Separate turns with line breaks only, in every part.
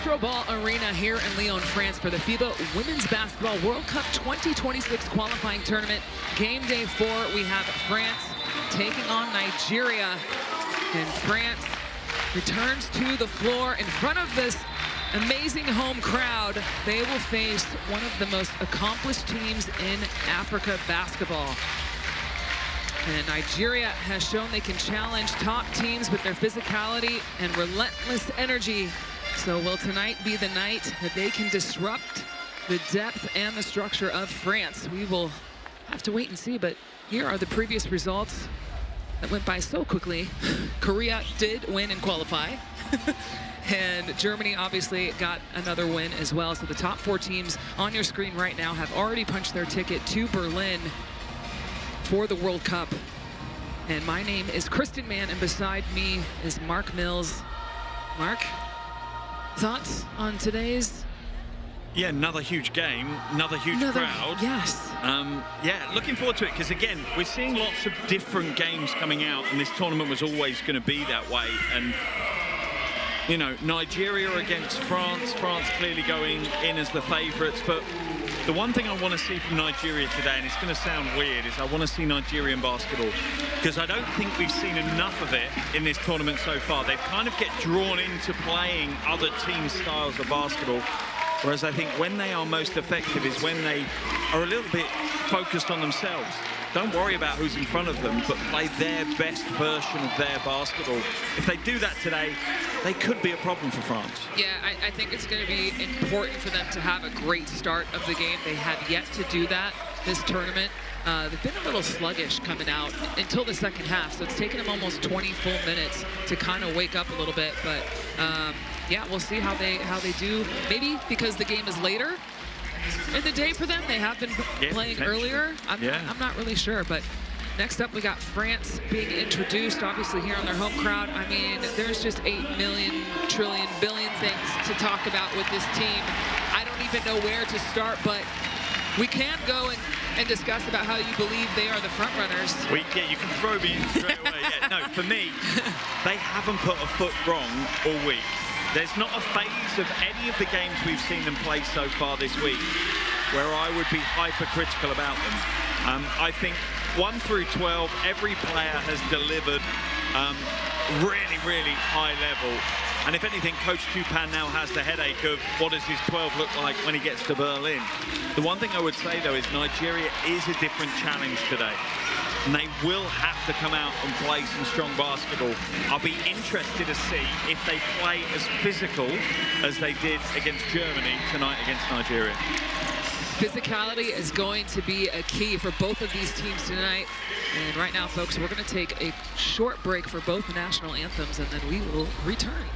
Astrobal Arena here in Lyon, France for the FIBA Women's Basketball World Cup 2026 qualifying tournament. Game day 4, we have France taking on Nigeria. And France returns to the floor in front of this amazing home crowd. They will face one of the most accomplished teams in Africa basketball. And Nigeria has shown they can challenge top teams with their physicality and relentless energy. So will tonight be the night that they can disrupt the depth and the structure of France? We will have to wait and see, but here are the previous results that went by so quickly. Korea did win and qualify. And Germany obviously got another win as well. So the top 4 teams on your screen right now have already punched their ticket to Berlin for the World Cup. And my name is Kristen Mann, and beside me is Mark Mills. Mark, thoughts on today's?
Yeah, another huge game, another huge crowd.
Yes.
Yeah, looking forward to it, because again, we're seeing lots of different games coming out, and this tournament was always going to be that way. And you know, Nigeria against France, France clearly going in as the favourites, but the one thing I want to see from Nigeria today, and it's going to sound weird, is I want to see Nigerian basketball, because I don't think we've seen enough of it in this tournament so far. They kind of get drawn into playing other team styles of basketball, whereas I think when they are most effective is when they are a little bit focused on themselves. Don't worry about who's in front of them, but play their best version of their basketball. If they do that today, they could be a problem for France.
Yeah, I think it's going to be important for them to have a great start of the game. They have yet to do that this tournament. They've been a little sluggish coming out until the second half, so it's taken them almost 20 full minutes to kind of wake up a little bit. But yeah, we'll see how they do. Maybe because the game is later in the day for them. They have been playing earlier. I'm not really sure, but next up we got France being introduced, obviously here on their home crowd. I mean, there's just 8 million, trillion, billion things to talk about with this team. I don't even know where to start, but we can go and discuss about how you believe they are the front runners.
Yeah, you can throw me in straight away. Yeah, no, for me, they haven't put a foot wrong all week. There's not a phase of any of the games we've seen them play so far this week where I would be hypercritical about them. I think 1 through 12, every player has delivered really, really high level. And if anything, Coach Tupan now has the headache of what does his 12 look like when he gets to Berlin. The one thing I would say, though, is Nigeria is a different challenge today. And they will have to come out and play some strong basketball. I'll be interested to see if they play as physical as they did against Germany tonight against Nigeria.
Physicality is going to be a key for both of these teams tonight. And right now, folks, we're going to take a short break for both the national anthems, and then we will return.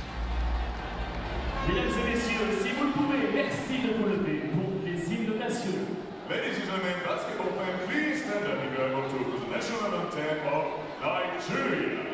Mesdames et messieurs, si vous le pouvez, merci de vous lever pour les hymnes nationaux. Ladies and gentlemen, basketball fans, please stand up if you are going to the national anthem of Nigeria.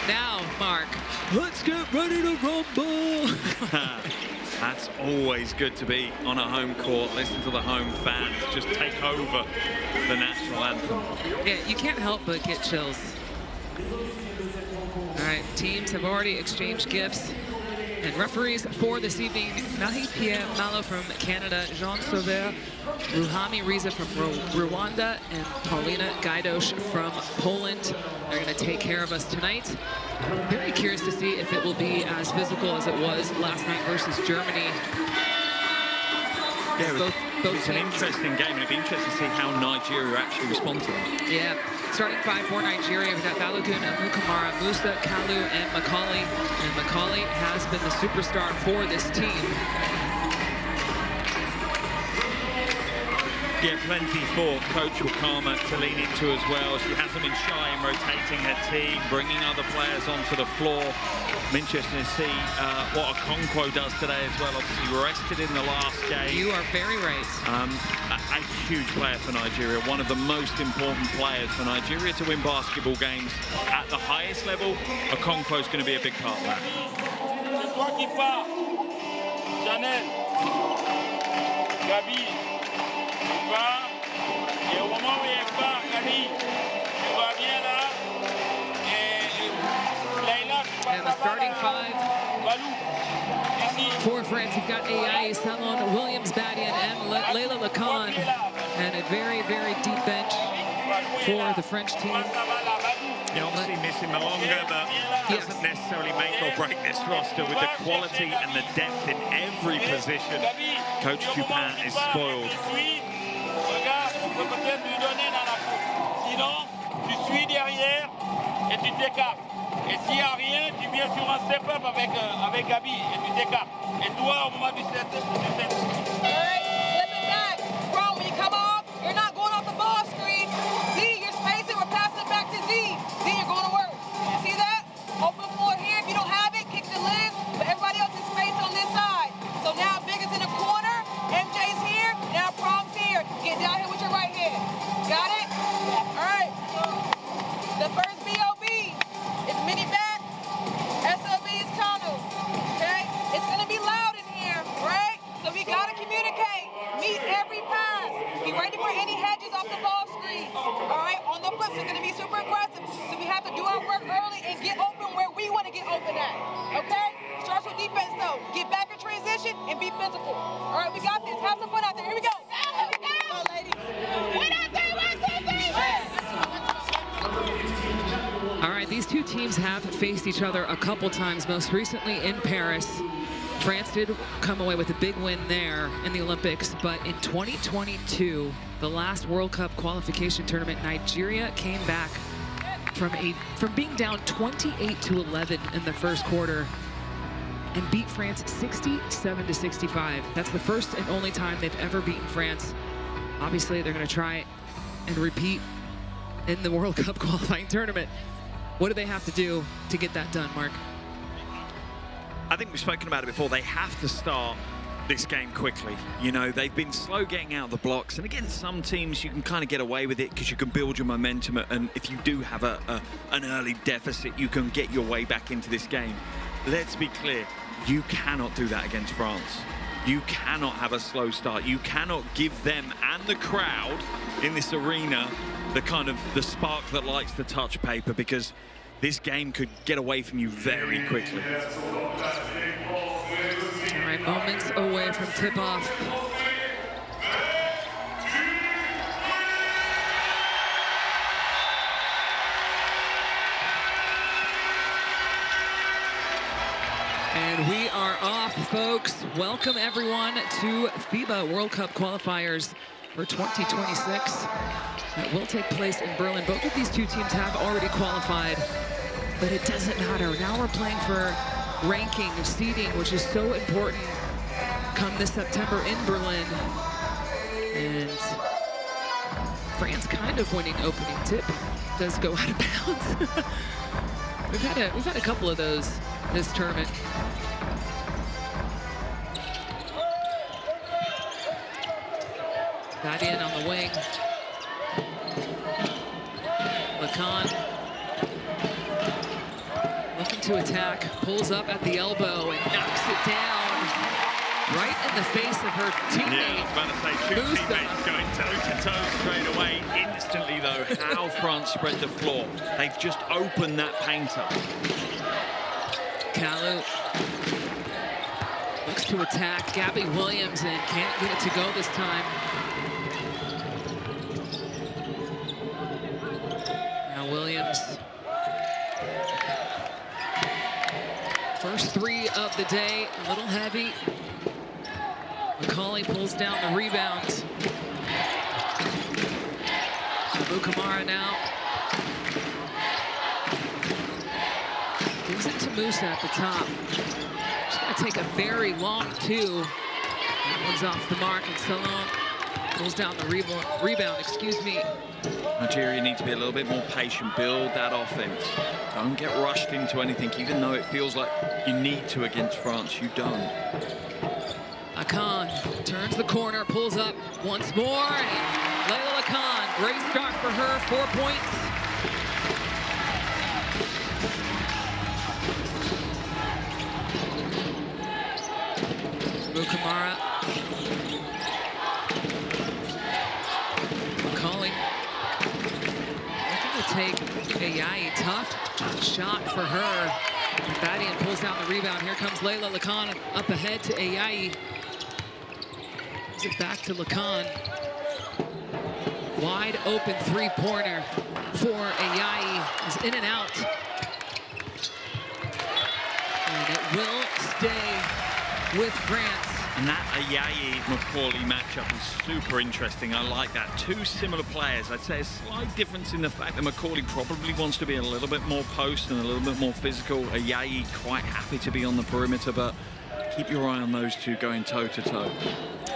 Now, Mark, let's get ready to rumble.
That's always good to be on a home court. Listen to the home fans just take over the national anthem.
Yeah, you can't help but get chills. All right, teams have already exchanged gifts. And referees for this evening, Marie-Pierre Malo from Canada, Jean Sauveur, Ruhami Riza from Rwanda, and Paulina Gajdosz from Poland. They're going to take care of us tonight. Very curious to see if it will be as physical as it was last night versus Germany.
Yeah, it's an interesting game, and it'd be interesting to see how Nigeria actually respond to it.
Yeah, starting 5 for Nigeria, we've got Balogun, Mukamara, Musa, Kalu, and Macaulay. And Macaulay has been the superstar for this team.
Yeah, plenty for Coach Wakama to lean into as well. She hasn't been shy in rotating her team, bringing other players onto the floor. I'm interested to see what Okonkwo does today as well. Obviously rested in the last game.
You are very right.
A huge player for Nigeria, one of the most important players for Nigeria to win basketball games at the highest level. Okonkwo is going to be a big part of that.
And the starting 5 for France, you've got Ayayi, Salon, Williams, Badian, and Leila Lacan. And a very, very deep bench for the French team.
You know, obviously missing Malonga, but doesn't necessarily make or break this roster with the quality and the depth in every position. Coach Dupin is spoiled.
Tu suis derrière et tu t'écartes. Et s'il n'y a rien, tu viens sur un step-up avec Gabi et tu t'écartes. Et toi, au moment du set.
All right, flip it back. Bro, when you come off, you're not going off the ball screen. Z, you're spacing, we're passing it back to Z. Z, you're going to work. You see that? Open floor here. If you don't have it, kick the lid. But everybody else is spaced on this side. So now Big is in the corner. MJ's here. Now Prom's here. Get down here with your right hand. Got it? All right. The first BOB is mini back. SOB is Kanu. Okay? It's going to be loud in here, right? So we got to communicate. Meet every pass. Be ready for any hedges off the ball screen. All right? On the flip, it's going to be super aggressive. So we have to do our work early and get open where we want to get open at. Okay? Starts with defense, though. Get back in transition and be physical. All right, we got this. Have some fun out there. Here we go. Here we go, ladies. 1, 2, 3, 1, 2, 3.
All right, these two teams have faced each other a couple times, most recently in Paris. France did come away with a big win there in the Olympics, but in 2022, the last World Cup qualification tournament, Nigeria came back from being down 28-11 in the first quarter and beat France 67-65. That's the first and only time they've ever beaten France. Obviously, they're going to try and repeat in the World Cup qualifying tournament. What do they have to do to get that done, Mark?
I think we've spoken about it before. They have to start this game quickly. You know, they've been slow getting out of the blocks. And again, some teams you can kind of get away with it because you can build your momentum. And if you do have an early deficit, you can get your way back into this game. Let's be clear, you cannot do that against France. You cannot have a slow start. You cannot give them and the crowd in this arena the spark that lights the touch paper, because this game could get away from you very quickly.
All right, moments away from tip-off. And we are off, folks. Welcome, everyone, to FIBA World Cup qualifiers for 2026. That will take place in Berlin. Both of these two teams have already qualified, but it doesn't matter. Now we're playing for ranking, seeding, which is so important come this September in Berlin. And France kind of winning opening tip does go out of bounds. we've had a couple of those this tournament. Badian on the wing. Lacan. to attack, pulls up at the elbow and knocks it down right in the face of her teammate.
Yeah, I was about to say, two teammates going toe-to-toe straight away. Instantly, though, how France spread the floor. They've just opened that painter.
Kalu looks to attack Gabby Williams and can't get it to go this time. Now Williams. First three of the day, a little heavy. McCauley pulls down the rebound. Kamara now. Gives it to Musa at the top. She's got to take a very long two. That one's off the mark, and Salon pulls down the rebound, excuse me.
Nigeria needs to be a little bit more patient, build that offense. Don't get rushed into anything, even though it feels like you need to against France, you don't.
Akan turns the corner, pulls up once more, and Layla Akan, great start for her, 4 points. Kamara. McCauley looking to take Ayayi. Tough shot for her. Badian pulls down the rebound. Here comes Layla Lacan up ahead to Ayayi. Gives it back to Lacan. Wide open three-pointer for Ayayi. Is in and out. And it will stay with France.
And that Ayayi-McCauley matchup is super interesting. I like that. Two similar players. I'd say a slight difference in the fact that McCauley probably wants to be a little bit more post and a little bit more physical. Ayayi quite happy to be on the perimeter, but keep your eye on those two going toe-to-toe.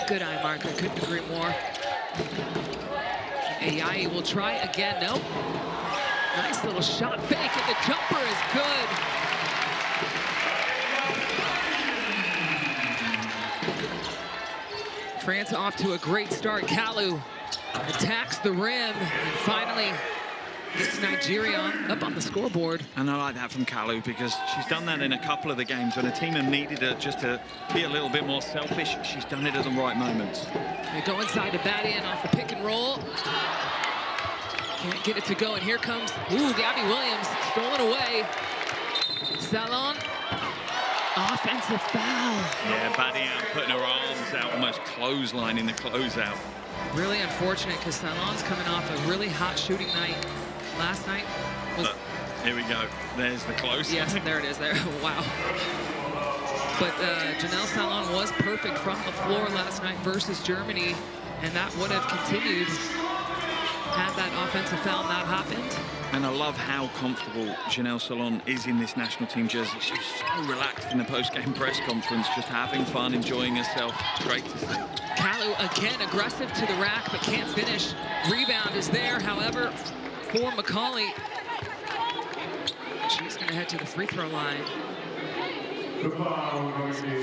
Good eye, Mark. I couldn't agree more. Ayayi will try again. Nope. Nice little shot fake, and the jumper is good. France off to a great start. Kalu attacks the rim and finally gets Nigeria up on the scoreboard.
And I like that from Kalu because she's done that in a couple of the games when a team have needed her just to be a little bit more selfish. She's done it at the right moments.
They go inside to Badian off the pick and roll. Can't get it to go, and here comes, Gabby Williams, stolen away. Salon. Offensive foul.
Yeah, Badian putting her arms out, almost clotheslining the closeout.
Really unfortunate because Salon's coming off a really hot shooting night. Last night was...
Here we go. There's the close.
Yes, there it is there. Wow. But Janelle Salon was perfect from the floor last night versus Germany, and that would have continued had that offensive foul not happened.
And I love how comfortable Janelle Salon is in this national team jersey. She was so relaxed in the post-game press conference, just having fun, enjoying herself. It's great to see.
Kalu again aggressive to the rack, but can't finish. Rebound is there, however, for McCauley. She's going to head to the free throw line.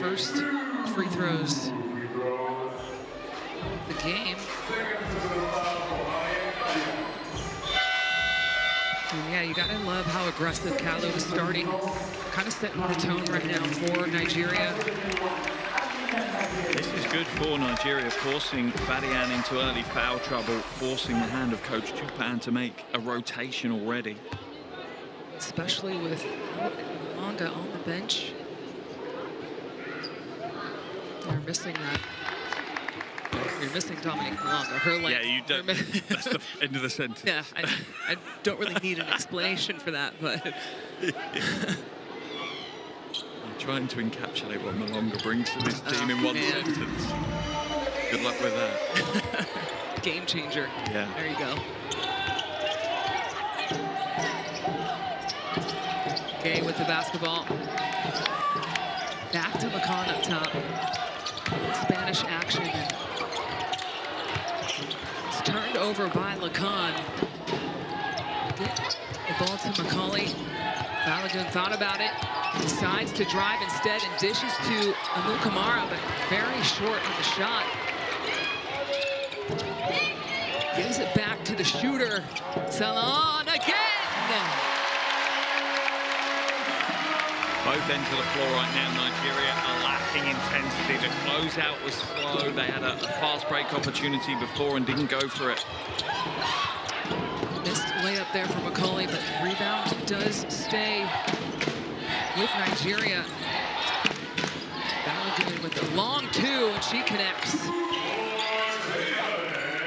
First free throws of the game. And yeah, you gotta love how aggressive Kalu is starting. Kind of setting the tone right now for Nigeria.
This is good for Nigeria, forcing Badian into early foul trouble, forcing the hand of Coach Tupan to make a rotation already.
Especially with Manga on the bench. They're missing that. You're missing Dominique Malonga. Her length.
Yeah, you don't. That's the end of the sentence.
Yeah, I don't really need an explanation for that, but.
You're trying to encapsulate what Malonga brings to this team in one sentence. Good luck with that.
Game changer.
Yeah.
There you go. Gay with the basketball. Back to Lacan up top. Spanish action. It's turned over by Lacan. Get the ball to McCauley. Balogun thought about it. Decides to drive instead and dishes to Amu Kamara, but very short on the shot. Gives it back to the shooter. Salon again!
Both ends of the floor right now, Nigeria are lacking intensity. The closeout was slow. They had a fast break opportunity before and didn't go for it.
Missed layup there for McCauley, but rebound does stay with Nigeria. Balogun with the long two, and she connects.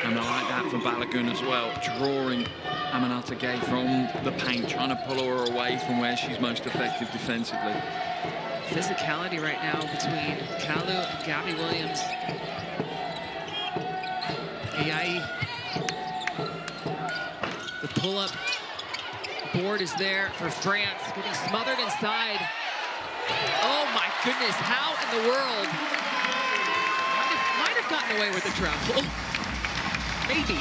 And I like that for Balogun as well, drawing Aminata Gay from the paint, trying to pull her away from where she's most effective defensively.
Physicality right now between Kalu and Gabby Williams. Ayayi. The pull-up board is there for France, getting smothered inside. Oh my goodness, how in the world? Might have gotten away with the travel. Maybe.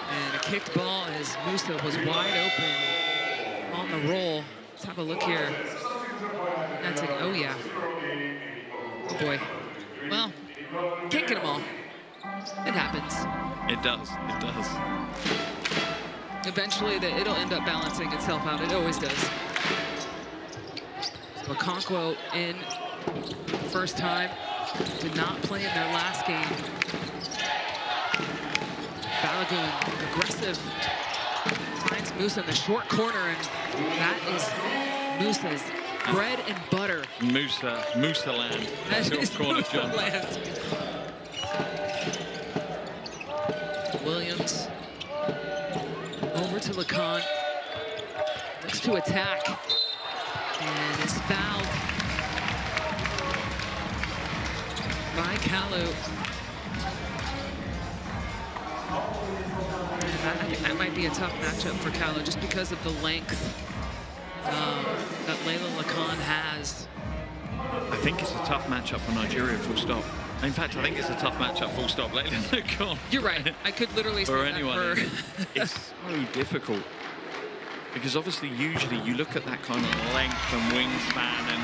And a kicked ball as Musa was wide open on the roll. Let's have a look here. That's it. Oh yeah. Oh boy. Well, can't get them all. It happens.
It does. It does.
Eventually, it'll end up balancing itself out. It always does. So Okonkwo in the first time. Did not play in their last game. Balogun, aggressive. Finds Musa in the short corner, and that is Musa's bread and butter.
Musa land.
That is
corner,
Musa
John.
land. Williams over to Lacan. Looks to attack and is fouled by Kalu. And I think that might be a tough matchup for Kalu just because of the length that Layla Lacan has.
I think it's a tough matchup for Nigeria, full stop. In fact, I think it's a tough matchup, full stop. Layla Lacan.
You're right. I could literally say
for
that
anyone.
for...
It's so difficult. Because obviously, usually you look at that kind of length and wingspan, and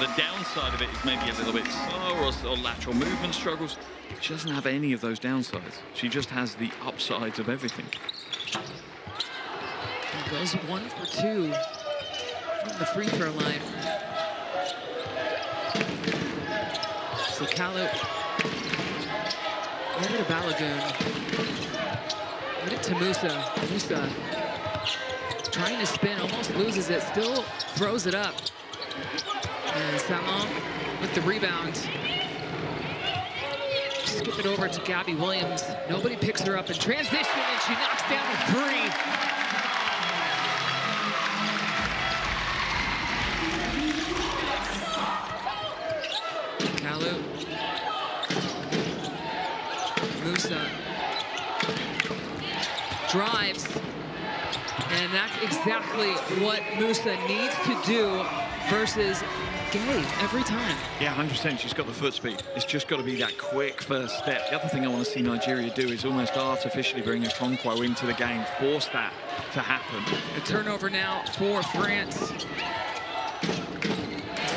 the downside of it is maybe a little bit slow or lateral movement struggles. She doesn't have any of those downsides. She just has the upsides of everything.
He goes 1 for 2 from the free throw line. So Kalu, over to Balogun. Get it to Musa. Musa trying to spin, almost loses it, still throws it up. And Salon with the rebound. Skip it over to Gabby Williams. Nobody picks her up in transition, and she knocks down a three. Kalu. Musa. Drives. And that's exactly what Musa needs to do versus Gay every time.
Yeah, 100%. She's got the foot speed. It's just got to be that quick first step. The other thing I want to see Nigeria do is almost artificially bring Okonkwo into the game, force that to happen.
A turnover now for France.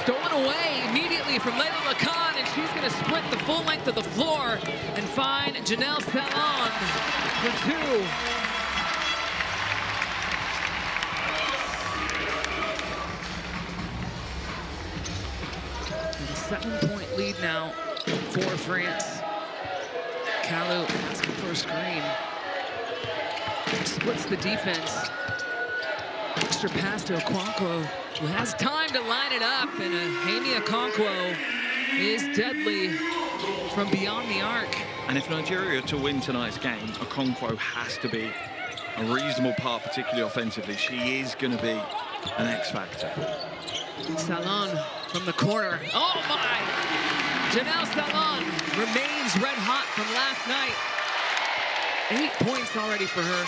Stolen away immediately from Layla Lacan, and she's going to sprint the full length of the floor and find Janelle Salon for 2. A 7-point lead now for France. Kalu asking for a screen. Splits the defense. Extra pass to Okonkwo, who has time to line it up, and Hamia Okonkwo is deadly from beyond the arc.
And if Nigeria are to win tonight's game, Okonkwo has to be a reasonable part, particularly offensively. She is going to be an X factor.
Salon from the corner. Oh my! Janelle Salon remains red hot from last night. 8 points already for her.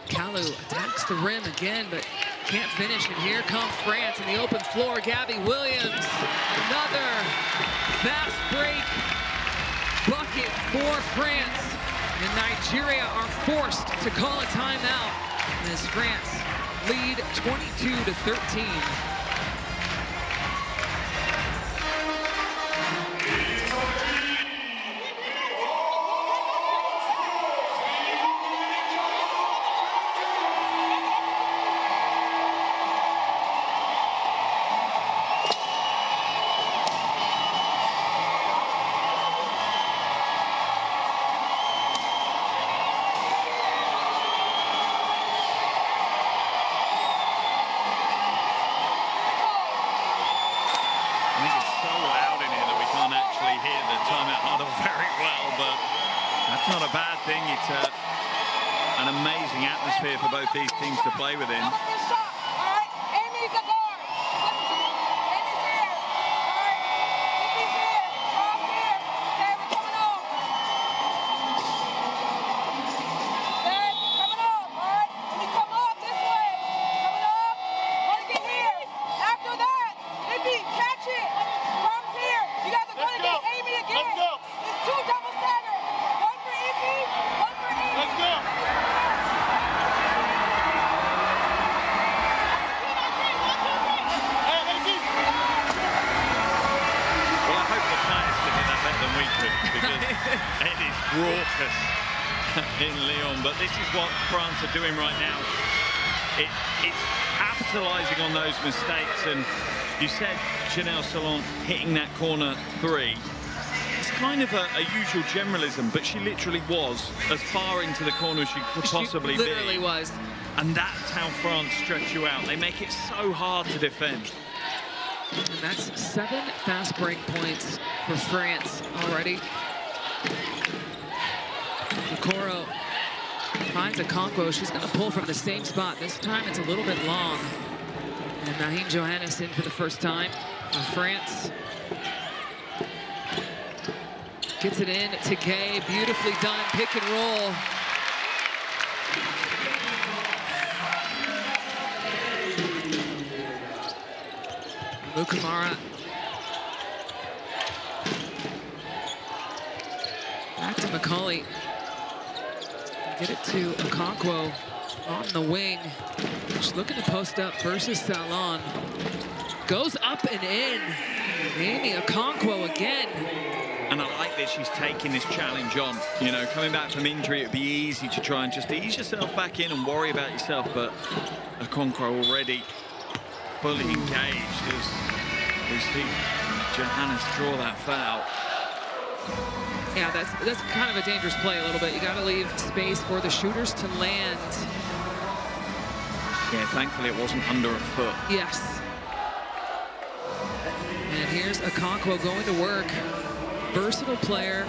Kalu attacks the rim again, but can't finish. And here comes France in the open floor. Gabby Williams, another fast break bucket for France. And Nigeria are forced to call a timeout as France lead 22-13.
thing. It's an amazing atmosphere for both these teams to play within. It is raucous in Lyon, but this is what France are doing right now. It's capitalising on those mistakes, and you said Janelle Salon hitting that corner 3. It's kind of a usual generalism, but she literally was as far into the corner as she could possibly be.
She literally was.
And that's how France stretch you out. They make it so hard to defend.
And that's 7 fast break points for France already. Okoro finds Okonkwo. She's going to pull from the same spot. This time it's a little bit long. And Naheem Johannes in for the first time for France. Gets it in to Gay. Beautifully done. Pick and roll. Mukamara. Back to McCauley. Get it to Okonkwo on the wing. She's looking to post up versus Salon. Goes up and in. Amy Okonkwo again.
And I like that she's taking this challenge on. You know, coming back from injury, it'd be easy to try and just ease yourself back in and worry about yourself. But Okonkwo already fully engaged as we see Johannes draw that foul.
Yeah, that's kind of a dangerous play a little bit. You got to leave space for the shooters to land.
Yeah, thankfully it wasn't under a foot.
Yes. And here's Okonkwo going to work. Versatile player,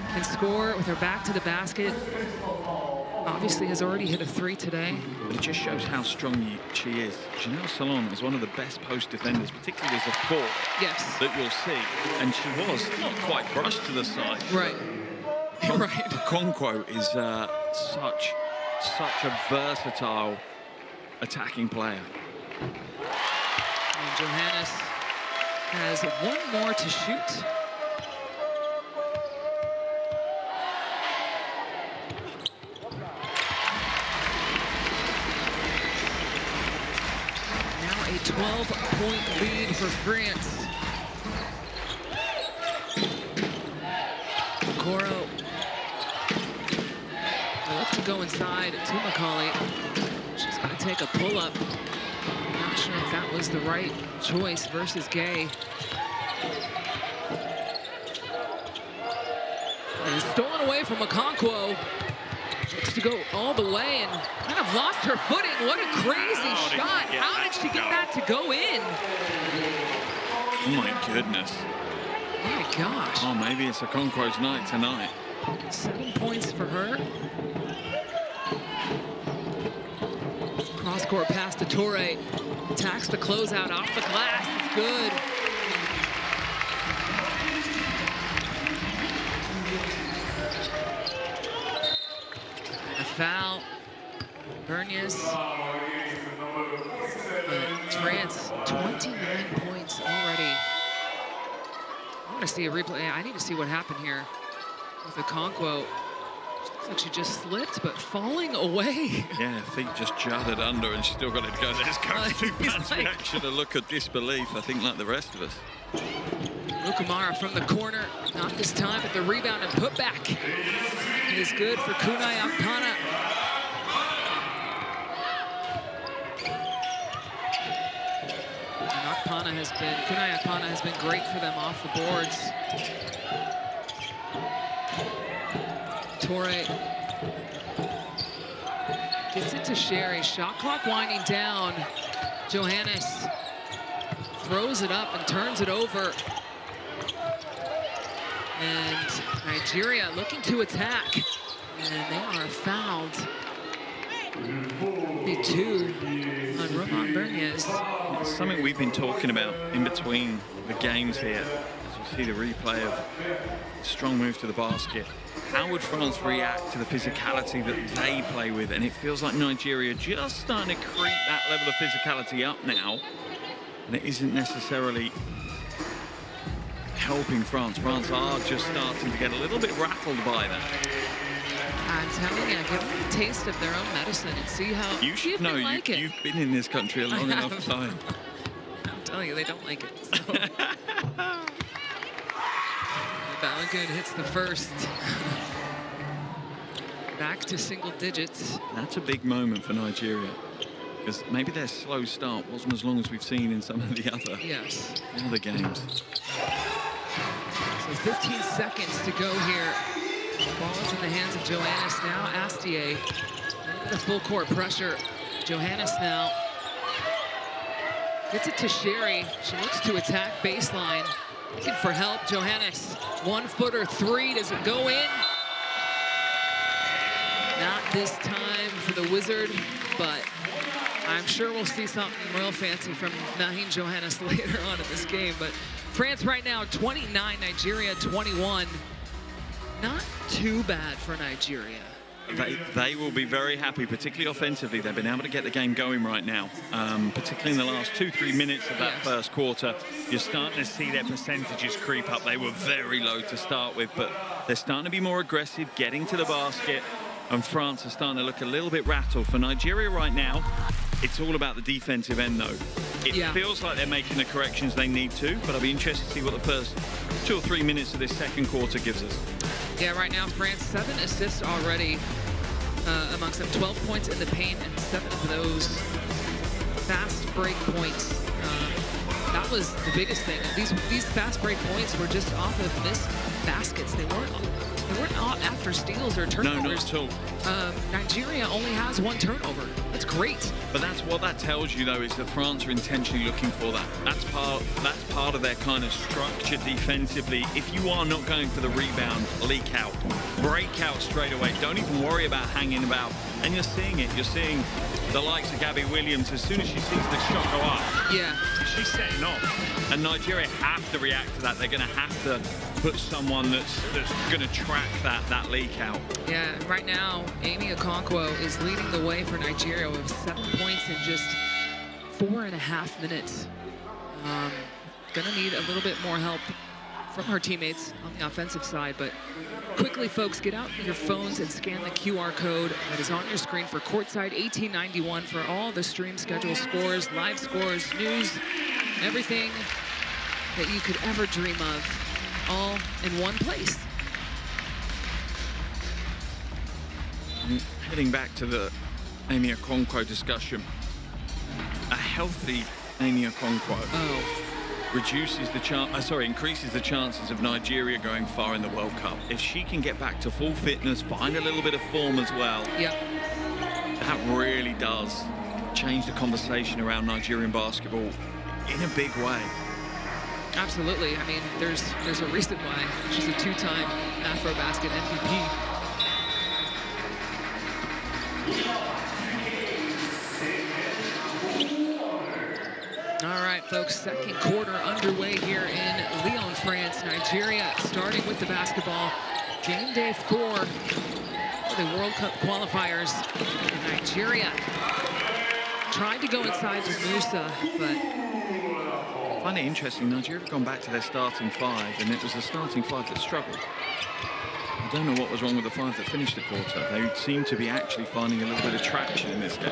can score with her back to the basket. Obviously has already hit a 3 today.
But it just shows how strong she is. Janelle Salon is one of the best post defenders, particularly as a 4.
Yes.
That you'll see. And she was not quite brushed to the side.
Right. Right.
Okonkwo is such a versatile attacking player.
And Johannes has 1 more to shoot. A 12-point lead for France. Okoro. They look to go inside to McCauley. She's going to take a pull-up. Not sure if that was the right choice versus Gay. And stolen away from Okonkwo. Looks to go all the way and kind of lost her footing. What a crazy shot. How did she get that to go in?
Oh my goodness.
Oh my gosh.
Oh, maybe it's Okonkwo's night tonight.
7 points for her. Cross-court pass to Toure. Attacks the closeout off the glass. It's good. Foul. Bernius. France, 29 points already. I want to see a replay. I need to see what happened here with Okonkwo. Looks like she just slipped, but falling away.
Yeah, feet just jutted under, and she still got it to go. There's Coach Tupan's reaction, a look of disbelief, I think, like the rest of us.
Mukamara from the corner. Not this time, but the rebound and put back is good for Kunai Akpana. And Kunai Akpana has been great for them off the boards. Toure gets it to Sherry. Shot clock winding down. Johannes throws it up and turns it over. And Nigeria looking to attack. And they are fouled. The 2 on Roman Berniez.
It's something we've been talking about in between the games here. As we see the replay of strong move to the basket. How would France react to the physicality that they play with? And it feels like Nigeria just starting to creep that level of physicality up now. And it isn't necessarily helping France. France are just starting to get a little bit rattled by that.
I'm telling you, give them a taste of their own medicine and see how
you should know.
Like
you've been in this country a long enough time.
I'm telling you, they don't like it. So. Balogun hits the first. Back to single digits.
That's a big moment for Nigeria, because maybe their slow start wasn't as long as we've seen in some of the other games.
So 15 seconds to go here. The ball is in the hands of Johannes now. Astier, the full court pressure. Johannes now gets it to Sherry. She looks to attack baseline. Looking for help. Johannes, 1-footer 3. Does it go in? Not this time for the Wizard, but I'm sure we'll see something real fancy from Naheem Johannes later on in this game. But France right now, 29, Nigeria 21. Not too bad for Nigeria.
They will be very happy, particularly offensively. They've been able to get the game going right now, particularly in the last 2-3 minutes of that first quarter. You're starting to see their percentages creep up. They were very low to start with, but they're starting to be more aggressive, getting to the basket, and France are starting to look a little bit rattled. For Nigeria right now, it's all about the defensive end, though. It feels like they're making the corrections they need to, but I'll be interested to see what the first 2 or 3 minutes of this second quarter gives us.
Yeah, right now, France, 7 assists already amongst them. 12 points in the paint, and 7 of those fast break points. That was the biggest thing. These fast break points were just off of missed baskets. They weren't after steals or turnovers.
No, not at all.
Nigeria only has 1 turnover. That's great.
But that's what that tells you, though, is that France are intentionally looking for that. That's part of their kind of structure defensively. If you are not going for the rebound, leak out, break out straight away. Don't even worry about hanging about. And you're seeing it. You're seeing the likes of Gabby Williams. As soon as she sees the shot go up, she's setting off. And Nigeria have to react to that. They're going to have to put someone that's going to track that leak out. Yeah,
right now, Amy Okonkwo is leading the way for Nigeria with 7 points in just 4.5 minutes. Gonna need a little bit more help from her teammates on the offensive side, but quickly, folks, get out your phones and scan the QR code that is on your screen for Courtside 1891 for all the stream schedule scores, live scores, news, everything that you could ever dream of, all in one place.
Heading back to the Amy Okonkwo discussion, a healthy Amy Okonkwo increases the chances of Nigeria going far in the World Cup. If she can get back to full fitness, find a little bit of form as well, that really does change the conversation around Nigerian basketball in a big way.
Absolutely. I mean, there's a reason why she's a 2-time AfroBasket MVP. All right, folks, second quarter underway here in Lyon, France. Nigeria starting with the basketball. Game day 4 of the World Cup qualifiers. Nigeria tried to go inside to Musa, but...
I find it interesting, Nigeria have gone back to their starting 5, and it was the starting 5 that struggled. I don't know what was wrong with the 5 that finished the quarter. They seem to be actually finding a little bit of traction in this game.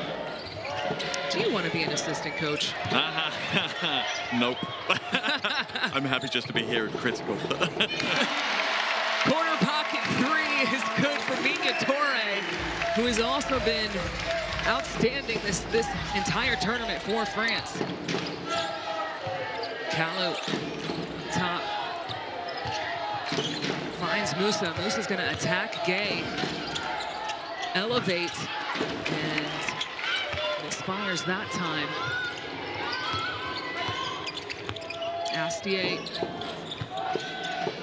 Do you want to be an assistant coach?
Nope. I'm happy just to be here and critical.
Corner pocket 3 is good for Minya Torre, who has also been outstanding this entire tournament for France. Kalu top finds Musa. Musa's going to attack Gay, elevate, and misfires that time. Astier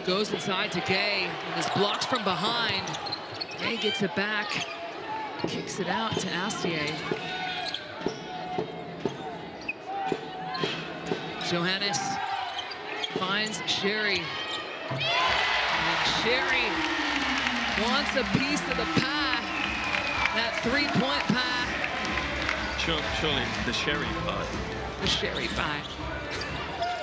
goes inside to Gay and is blocked from behind. Gay gets it back, kicks it out to Astier. Johannes finds Sherry. And Sherry wants a piece of the pie, that three-point pie.
Surely the Sherry pie.
The Sherry pie.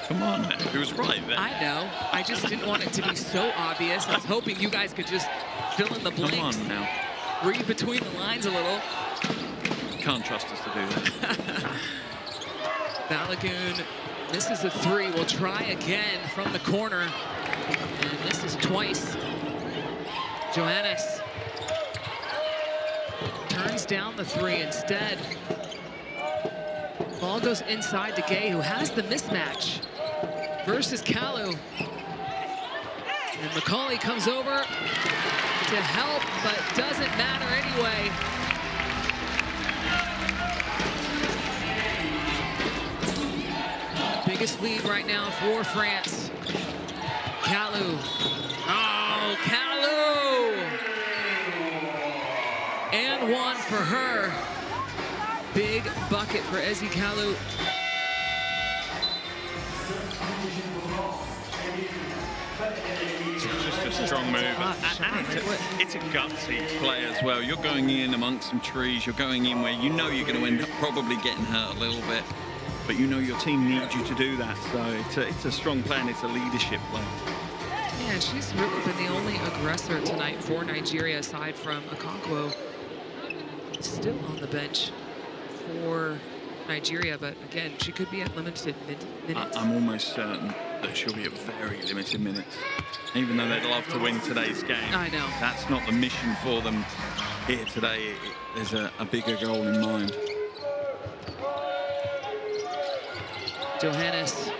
Come on, man. It was right there.
I know. I just didn't want it to be so obvious. I was hoping you guys could just fill in the blanks.
Come on now.
Read between the lines a little.
Can't trust us to do that.
Balogun misses a three. Will try again from the corner. And this is twice. Johannes turns down the three instead. Ball goes inside to Gay, who has the mismatch versus Kalu. And McCauley comes over to help, but doesn't matter anyway. Biggest lead right now for France. Kalu. Oh, Kalu! And one for her. Big bucket for Ezi Kalu.
It's just a strong move. And it's a gutsy play as well. You're going in amongst some trees. You're going in where you know you're going to end up probably getting hurt a little bit. But you know your team needs you to do that. So it's a strong play and it's a leadership play.
Yeah, she's really been the only aggressor tonight for Nigeria aside from Okonkwo. Still on the bench for Nigeria, but again, she could be at limited minutes.
I'm almost certain that she'll be at very limited minutes. Even though they'd love to win today's game.
I know.
That's not the mission for them here today. There's a bigger goal in mind.
Johannes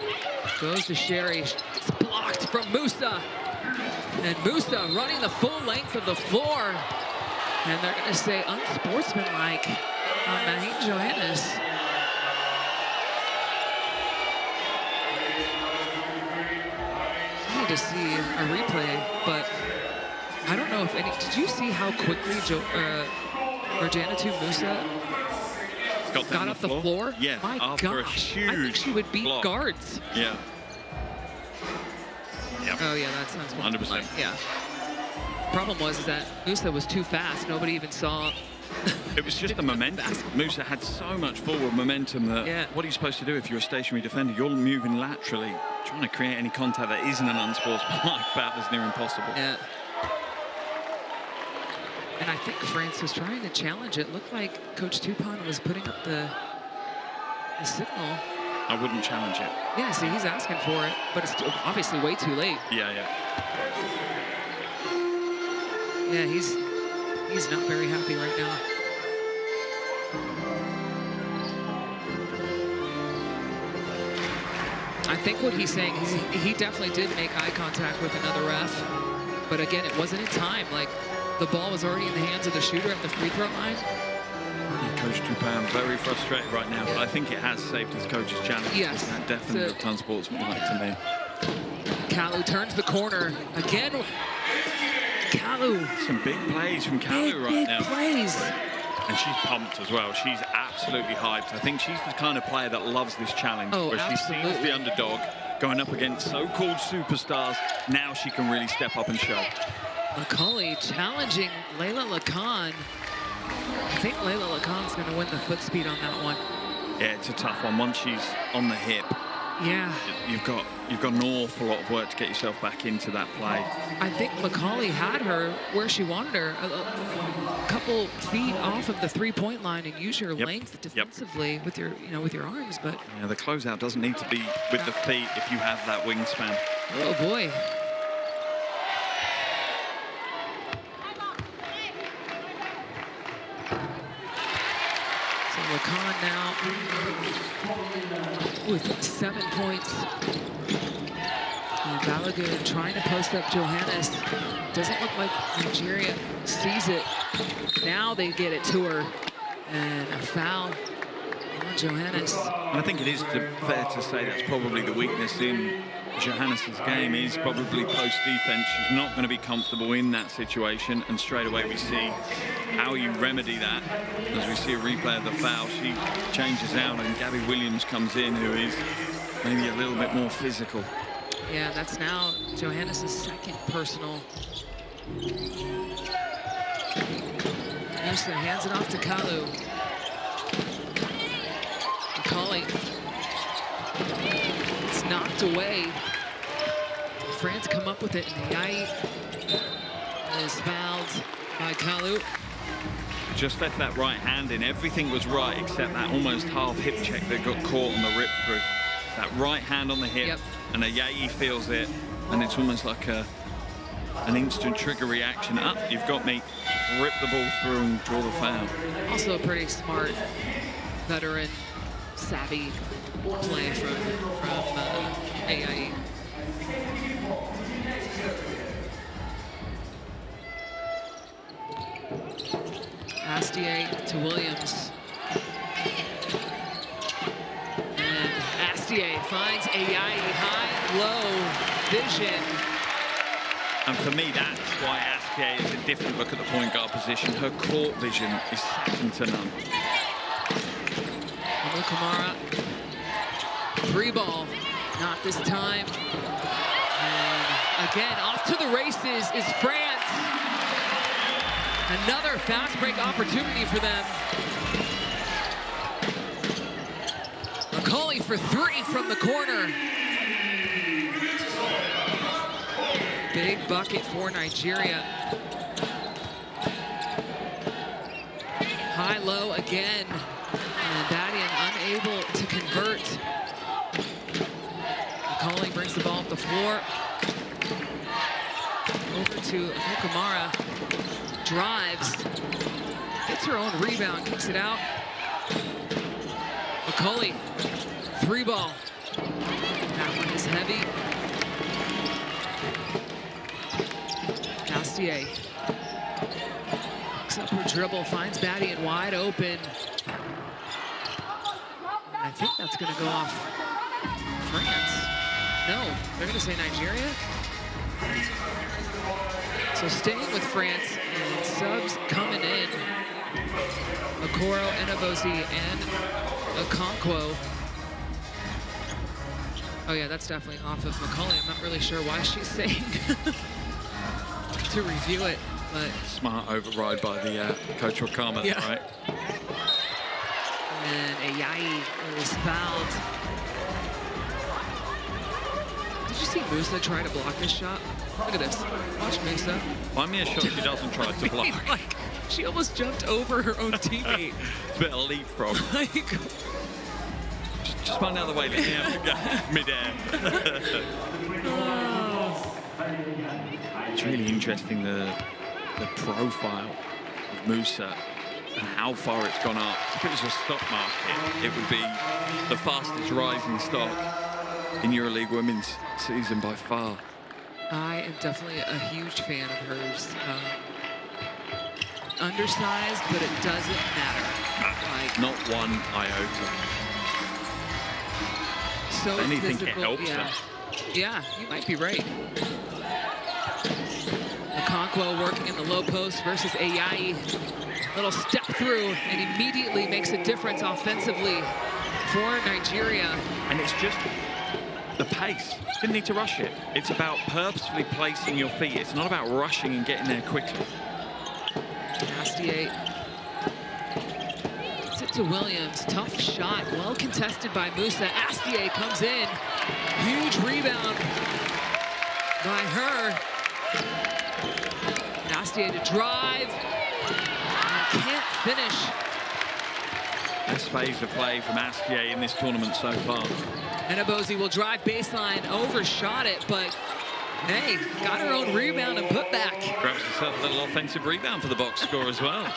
goes to Sherry. It's blocked from Musa. And Musa running the full length of the floor. And they're going to say unsportsmanlike on Mahim Johannes. I need to see a replay, but I don't know if any. Did you see how quickly Rajanitu Musa got off the floor?
Yeah.
My gosh. I think she would beat guards.
Yeah. Yep.
Oh, yeah, that sounds
100%.
Yeah. Problem was that Musa was too fast. Nobody even saw.
It was just the momentum. Musa had so much forward momentum that what are you supposed to do if you're a stationary defender? You're moving laterally, trying to create any contact that isn't an unsportsmanlike foul is near impossible.
Yeah. And I think France was trying to challenge it. Looked like Coach Tupon was putting up the signal.
I wouldn't challenge it.
Yeah, see, he's asking for it, but it's obviously way too late.
Yeah, yeah.
Yeah, he's not very happy right now. I think what he's saying is he definitely did make eye contact with another ref, but again, it wasn't in time. Like, the ball was already in the hands of the shooter at the free throw line.
Coach Dupin very frustrated right now, but I think it has saved his coach's challenge.
Yes.
That definitely looked unsportsmanlike to me.
Kalu turns the corner again. Kalu.
Some big plays from Kalu right now.
Big plays.
And she's pumped as well. She's absolutely hyped. I think she's the kind of player that loves this challenge.
Oh,
where
absolutely.
She sees the underdog going up against so-called superstars. Now she can really step up and show.
McCauley challenging Layla Lacan. I think Layla Lacan's going to win the foot speed on that one.
Yeah, it's a tough one. Once she's on the hip,
yeah,
you've got an awful lot of work to get yourself back into that play.
I think McCauley had her where she wanted her, a couple feet off of the three-point line, and use your length defensively with your, with your arms. But
yeah, the closeout doesn't need to be with the feet if you have that wingspan.
Oh boy. Lacan now with 7 points. And Balogun trying to post up Johannes. Doesn't look like Nigeria sees it. Now they get it to her. And a foul Johannes.
And I think it is fair to say that's probably the weakness in Johannes' game, is probably post-defense. She's not going to be comfortable in that situation, and straight away we see how you remedy that. As we see a replay of the foul, she changes out, and Gabby Williams comes in, who is maybe a little bit more physical.
Yeah, that's now Johannes' second personal. Musa hands it off to Kalu. McCauley. It's knocked away. France come up with it, and Yai is fouled by Kalu.
Just left that right hand in. Everything was right except that almost half hip check that got caught on the rip through. That right hand on the hip, and Yai feels it, and it's almost like an instant trigger reaction. Up, you've got me. Rip the ball through and draw the foul.
Also a pretty smart, veteran, savvy play from AIE. Astier to Williams. And Astier finds AIE high-low vision.
And for me, that's why Astier is a different look at the point guard position. Her court vision is second to none.
Kamara, three ball, not this time. And again, off to the races is France. Another fast break opportunity for them. McCauley for three from the corner. Big bucket for Nigeria. High-low again. And Badian unable to convert. McCauley brings the ball up the floor. Over to Kamara. Drives. Gets her own rebound. Kicks it out. McCauley. Three ball. That one is heavy. Astier. Picks up her dribble. Finds Badian wide open. I think that's going to go off France. No, they're going to say Nigeria. So staying with France, and subs coming in. Okoro, Enabosi, and Okonkwo. Oh yeah, that's definitely off of McCauley. I'm not really sure why she's saying to review it, but...
Smart override by the Coach Wakama, yeah. Right?
And Ayayi is fouled. Did you see Musa try to block this shot? Look at this. Watch Musa.
Find me a shot she doesn't try to block.
Like, she almost jumped over her own teammate.
It's a bit of a leapfrog.
Like,
just find another way to go mid-air. It's really interesting the profile of Musa and how far it's gone up. If it was a stock market, it would be the fastest rising stock in EuroLeague women's season by far.
I am definitely a huge fan of hers. Undersized, but it doesn't matter. Like,
not one iota.
So
anything
physical,
it helps
yeah.
her.
Yeah, you might be right. Okonkwo working in the low post versus Ayayi. Little step through and immediately makes a difference offensively for Nigeria.
And it's just the pace. Didn't need to rush it. It's about purposefully placing your feet. It's not about rushing and getting there quickly.
Astier gets it to Williams. Tough shot. Well contested by Musa. Astier comes in. Huge rebound by her. Astier to drive. And can't finish.
Best phase of play from Astier in this tournament so far.
Enabosi will drive baseline, overshot it, but hey, got her own rebound and put back.
Grabs herself a little offensive rebound for the box score as well.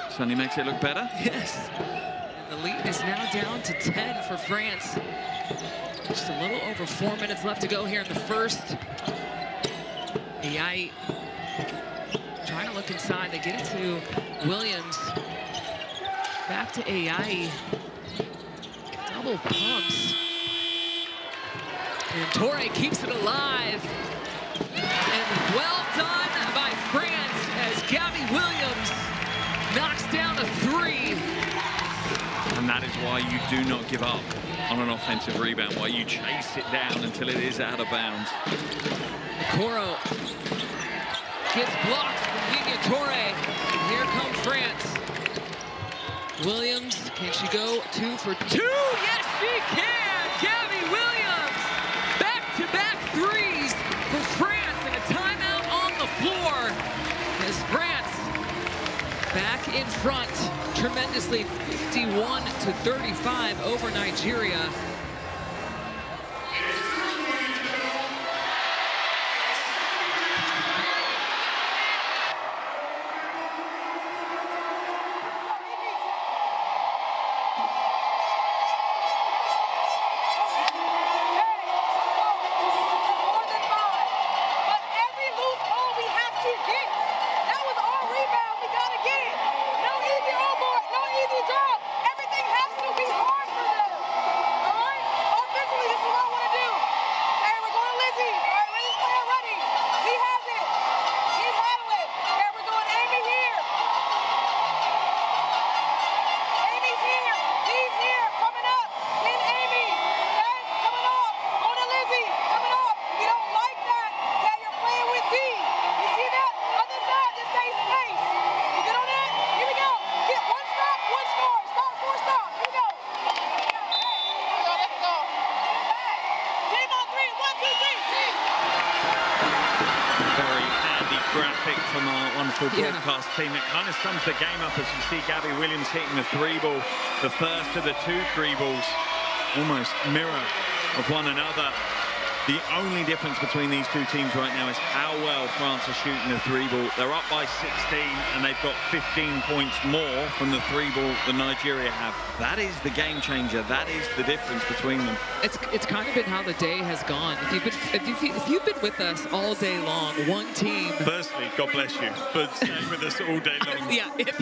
Certainly makes it look better.
Yes. And the lead is now down to 10 for France. Just a little over 4 minutes left to go here in the first. Ayayi trying to look inside. They get it to Williams. Back to AI. Double pumps. And Torre keeps it alive. And well done by France as Gabby Williams knocks down a 3.
And that is why you do not give up on an offensive rebound, why you chase it down until it is out of bounds.
Coro gets blocked from Vivian Torre. And here comes France. Williams, can she go 2 for 2? Yes, she can! Gabby Williams! Back-to-back threes for France, and a timeout on the floor as France back in front tremendously, 51-35 over Nigeria.
From our wonderful broadcast team. It kind of sums the game up as you see Gabby Williams hitting the 3-ball, the first of the 2 3-balls, almost mirror of one another. The only difference between these 2 teams right now is how well France are shooting the 3-ball. They're up by 16 and they've got 15 points more from the 3-ball than Nigeria have. That is the game changer. That is the difference between them.
It's kind of been how the day has gone. If you've been with us all day long, one team.
Firstly, God bless you for staying with us all day long.
Yeah, if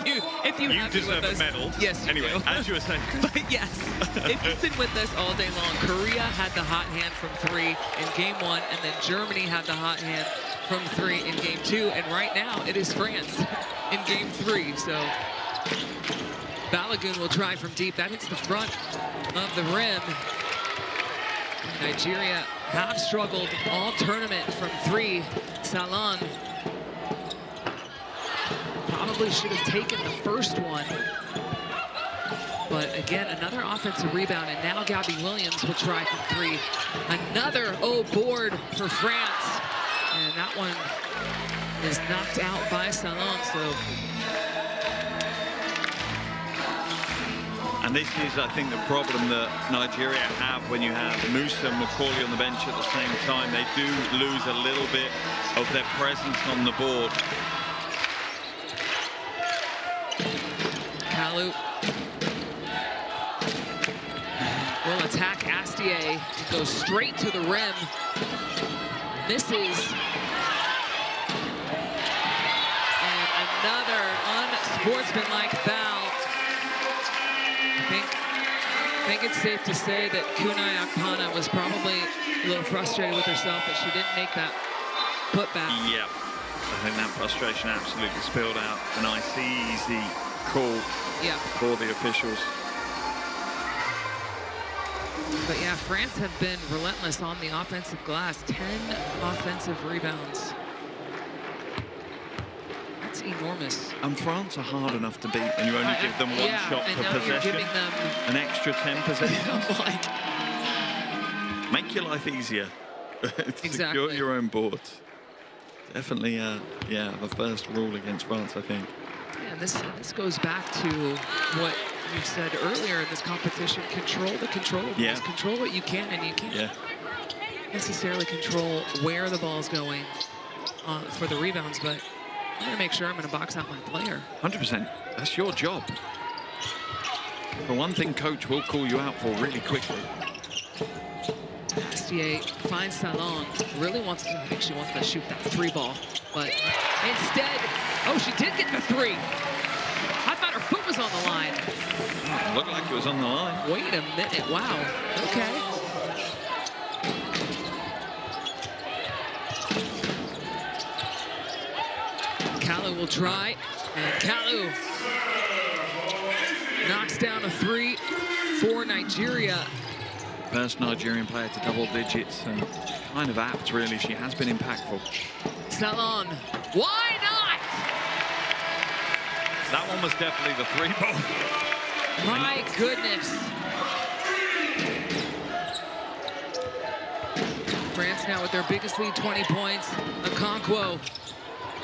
you have
deserve
been with
a
us,
medal.
Yes, you
anyway,
do.
As you were saying.
But yes, if you've been with us all day long, Korea had the hot hand from 3 in game 1, and then Germany had the hot hand from 3 in game 2, and right now it is France in game 3. So Balogun will try from deep. That hits the front of the rim. Nigeria have struggled all tournament from 3. Salon probably should have taken the first one. But again, another offensive rebound, and now Gabby Williams will try from 3. Another board for France. And that one is knocked out by Salon. So.
And this is, I think, the problem that Nigeria have when you have Musa and Macaulay on the bench at the same time. They do lose a little bit of their presence on the board.
Kalu will attack Astier. Goes straight to the rim. Misses. And another unsportsmanlike foul. I think it's safe to say that Kunai Akpana was probably a little frustrated with herself that she didn't make that putback.
Yeah, I think that frustration absolutely spilled out. A nice, easy call for the officials.
But yeah, France have been relentless on the offensive glass. 10 offensive rebounds. That's enormous.
And France are hard enough to beat when you only give them one shot per possession.
You're giving them
an extra 10 possessions. Make your life easier. Secure your own board. Definitely, yeah, the first rule against France, I think.
Yeah, and this goes back to what you said earlier in this competition. Control the controllables.
Yeah.
Control what you can, and you can't necessarily control where the ball's going for the rebounds, but I'm going to make sure I'm going to box out my player.
100%. That's your job. For one thing, coach will call you out for really quickly.
Astier finds Salon. Really wants to, I think she wants to shoot that 3-ball. But instead, oh, she did get the 3. I thought her foot was was on the line.
Looked like it was on the line.
Wait a minute. Wow. Okay. Kalu will try, and Kalu knocks down a 3 for Nigeria.
First Nigerian player to double digits, and kind of apt, really. She has been impactful.
Salon, why not?
That one was definitely the 3 ball.
My goodness. France now with their biggest lead, 20 points. Okonkwo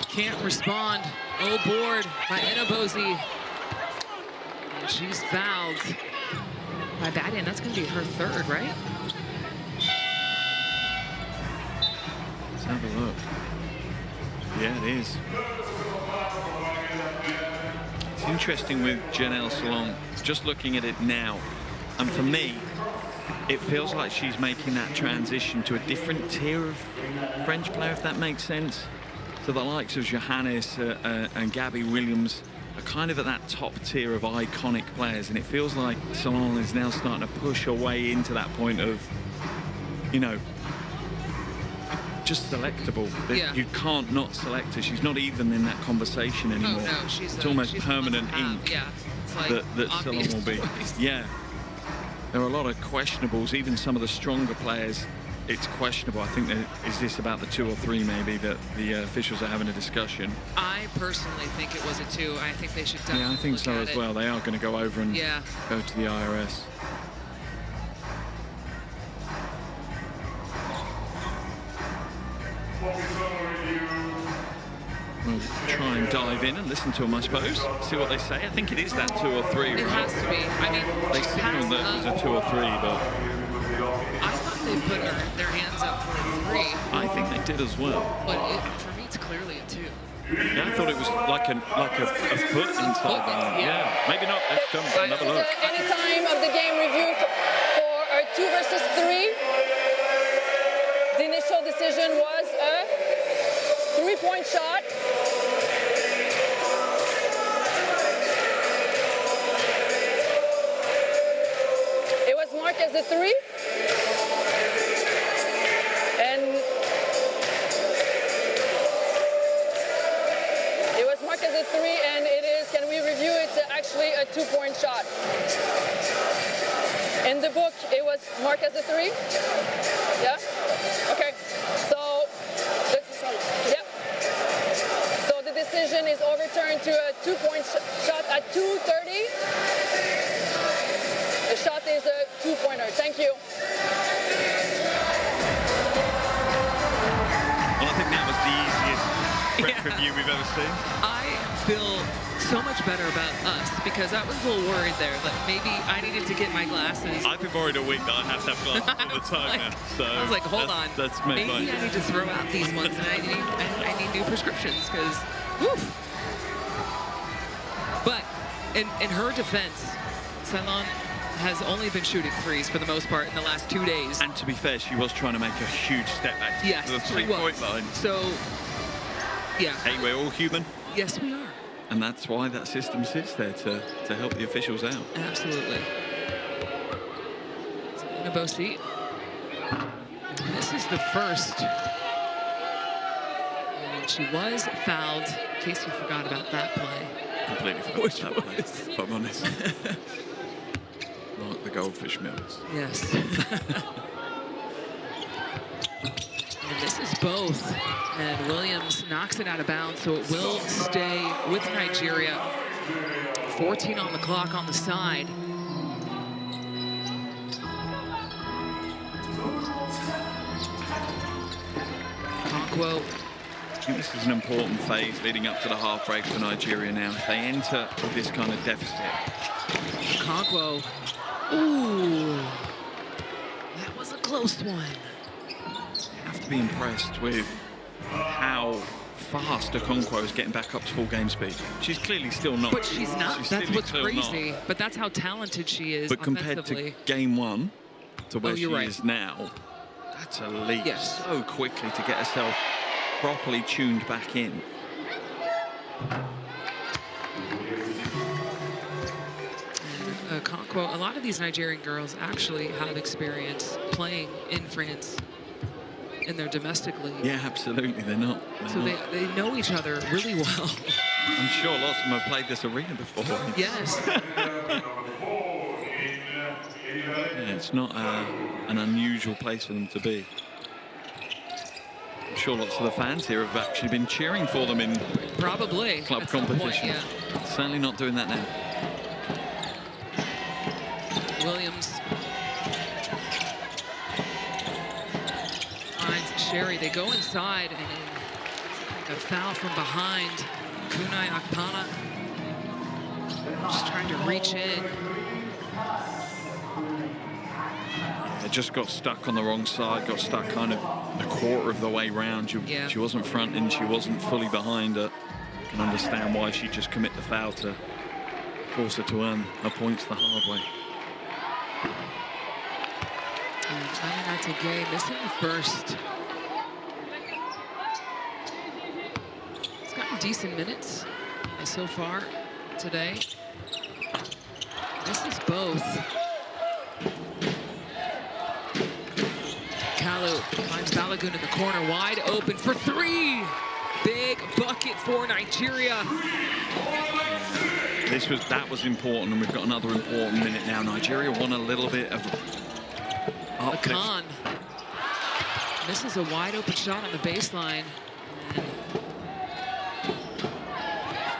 can't respond. Oh, board by Inabozi. And she's fouled by Badian. That's going to be her 3rd, right?
Let's have a look. Yeah, it is. It's interesting with Janelle Salon, just looking at it now. And for me, it feels like she's making that transition to a different tier of French player, if that makes sense. So the likes of Johannes and Gabby Williams are kind of at that top tier of iconic players, and it feels like Salon is now starting to push her way into that point of, you know, just selectable.
Yeah.
You can't not select her. She's not even in that conversation anymore.
Oh, no,
it's almost permanent ink.
Yeah, it's like
that Salon will be.
choice.
Yeah. There are a lot of questionables. Even some of the stronger players, it's questionable. I think is this about the 2 or 3 maybe that the officials are having a discussion.
I personally think it was a 2. I think they should definitely
Yeah, I think so as well. They are going to go over and go to the IRS. We'll try and dive in and listen to them, I suppose. See what they say. I think it is that 2 or 3.
It has to be. I mean,
they signaled that it was a 2 or 3, but
I thought they put their hands up for a 3.
I think they did as well.
But for me, it's clearly a 2.
Yeah, I thought it was like a foot inside. Yeah, maybe not. Let's come another look.
Any time of the game review for our 2 versus 3. The initial decision was a 3-point shot. It was marked as a 3. And it was marked as a 3, and it is, can we review, it's actually a 2-point shot. In the book, it was marked as a 3. Yeah? Okay. So, yep. So the decision is overturned to a 2-point shot at 2:30. The shot is a 2-pointer. Thank you.
Well, I think that was the easiest ref review we've ever seen.
I feel so much better about us because I was a little worried there that maybe I needed to get my glasses.
I've been worried a week that I'd have to have glasses all the time now. So
I was like, hold on.
That's
maybe I need to throw out these ones and I need new prescriptions because, woof. But in her defense, Salon has only been shooting 3s for the most part in the last 2 days.
And to be fair, she was trying to make a huge step back to the 3-point line.
So, yeah.
Hey, we're all human.
Yes, we are.
And that's why that system sits there to help the officials out.
Absolutely. Inabosi. This is the first. And she was fouled, in case you forgot about that play.
Completely forgot about that play, if I'm honest. Like the goldfish mills.
Yes. And this is both. And Williams knocks it out of bounds, so it will stay with Nigeria. 14 on the clock on the side. Okonkwo.
I think this is an important phase leading up to the half break for Nigeria now. If they enter with this kind of deficit.
Okonkwo. Ooh. That was a close one.
You have to be impressed with how fast Okonkwo is getting back up to full game speed. She's clearly still not.
But she's not. That's what's crazy.
Not.
But that's how talented she is.
But compared to game 1 to where she is now, that's a leap so quickly to get herself properly tuned back in.
Okonkwo, a lot of these Nigerian girls actually have experience playing in France in their domestic league.
Yeah, absolutely, they're not.
So they know each other really well.
I'm sure lots of them have played this arena before.
Yes.
Yeah, it's not an unusual place for them to be. I'm sure lots of the fans here have actually been cheering for them in
probably
club competition.
Point, yeah.
Certainly not doing that now.
Williams finds Sherry. They go inside and a foul from behind. Kunai Akpana just trying to reach in.
It just got stuck on the wrong side, got stuck kind of a quarter of the way round. She wasn't fronting, she wasn't fully behind her. You can understand why she just commit the foul to force her to earn her points the hard way.
And Gay missing the first. He's gotten decent minutes so far today. This is both. Kalu finds Balogun in the corner, wide open for three. Big bucket for Nigeria.
That was important, and we've got another important minute now. Nigeria won a little bit of uplift.
Lacan misses a wide open shot on the baseline.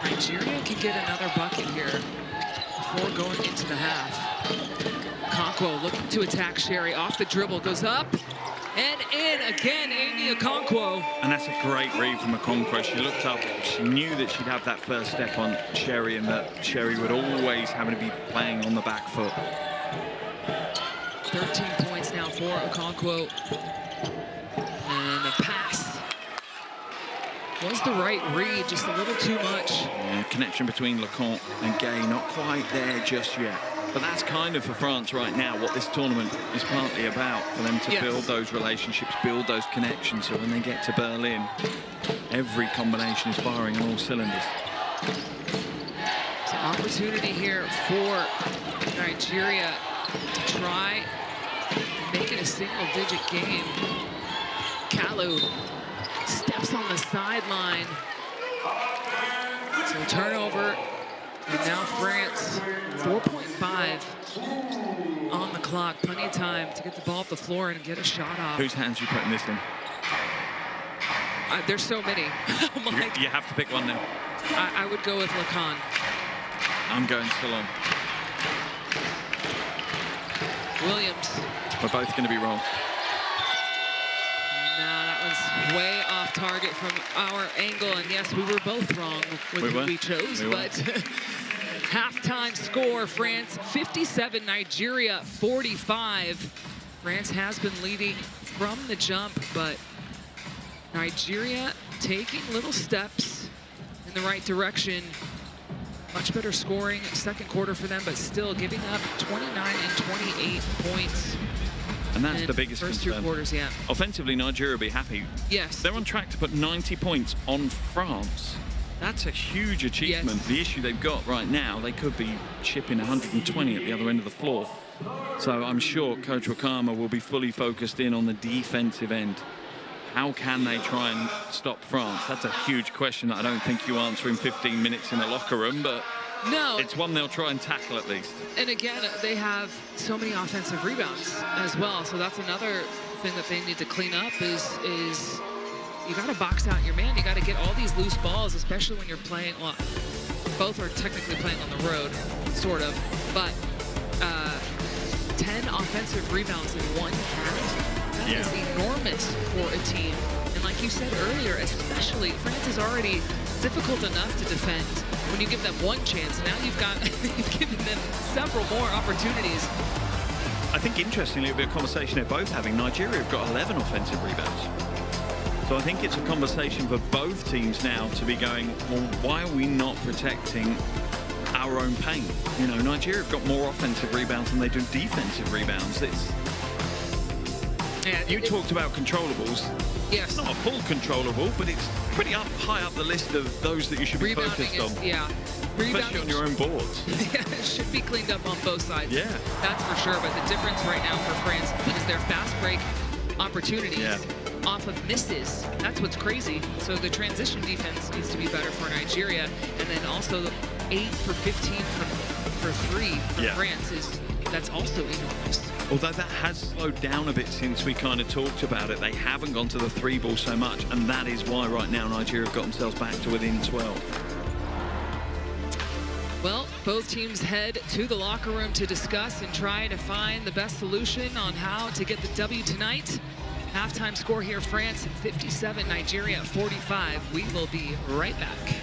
And Nigeria can get another bucket here before going into the half. Okonkwo looking to attack Sherry. Off the dribble, goes up and in again, Amy Okonkwo.
And that's a great read from Okonkwo. She looked up, she knew that she'd have that first step on Sherry and that Sherry would always have to be playing on the back foot.
13 points now for Okonkwo. And the pass was the right read, just a little too much.
Yeah, connection between Leconte and Gay, not quite there just yet. But that's kind of for France right now what this tournament is partly about, for them to build those relationships, build those connections, so when they get to Berlin, every combination is firing on all cylinders.
It's an opportunity here for Nigeria to try and make it a single-digit game. Kalu steps on the sideline. So turnover. And now France, 4.5 on the clock. Plenty of time to get the ball off the floor and get a shot off.
Whose hands are you putting this in?
There's so many.
You have to pick one now.
I would go with Lacan.
I'm going Salon.
Williams.
We're both going to be wrong.
No, that was way off target from our angle. And yes, we were both wrong with who we chose. But halftime score, France 57, Nigeria 45. France has been leading from the jump, but Nigeria taking little steps in the right direction. Much better scoring second quarter for them, but still giving up 29 and 28 points.
And that's the biggest
first
concern.
2 quarters, yeah.
Offensively, Nigeria will be happy.
Yes.
They're on track to put 90 points on France. That's a huge achievement.
Yes.
The issue they've got right now, they could be chipping 120 at the other end of the floor. So I'm sure Coach Wakama will be fully focused in on the defensive end. How can they try and stop France? That's a huge question that I don't think you answer in 15 minutes in a locker room, but
no,
it's one they'll try and tackle at least.
And again, they have so many offensive rebounds as well. So that's another thing that they need to clean up is you got to box out your man. You got to get all these loose balls, especially when you're playing, well, both are technically playing on the road, sort of, but 10 offensive rebounds in one half. That is enormous for a team. And like you said earlier, especially France is already difficult enough to defend when you give them one chance. Now you've given them several more opportunities.
I think interestingly it'll be a conversation they're both having. Nigeria have got 11 offensive rebounds. So I think it's a conversation for both teams now to be going, well, why are we not protecting our own paint? You know, Nigeria have got more offensive rebounds than they do defensive rebounds. You talked about controllables.
Yes.
It's not a full controllable, but it's pretty high up the list of those that you should be focused on.
Yeah.
Especially on your own boards.
Yeah, it should be cleaned up on both sides.
Yeah.
That's for sure. But the difference right now for France is their fast break opportunities off of misses. That's what's crazy. So the transition defense needs to be better for Nigeria. And then also 8 for 15 for 3 for France that's also enormous.
Although that has slowed down a bit since we kind of talked about it. They haven't gone to the 3 ball so much. And that is why right now Nigeria have got themselves back to within 12.
Well, both teams head to the locker room to discuss and try to find the best solution on how to get the W tonight. Halftime score here, France 57, Nigeria 45. We will be right back.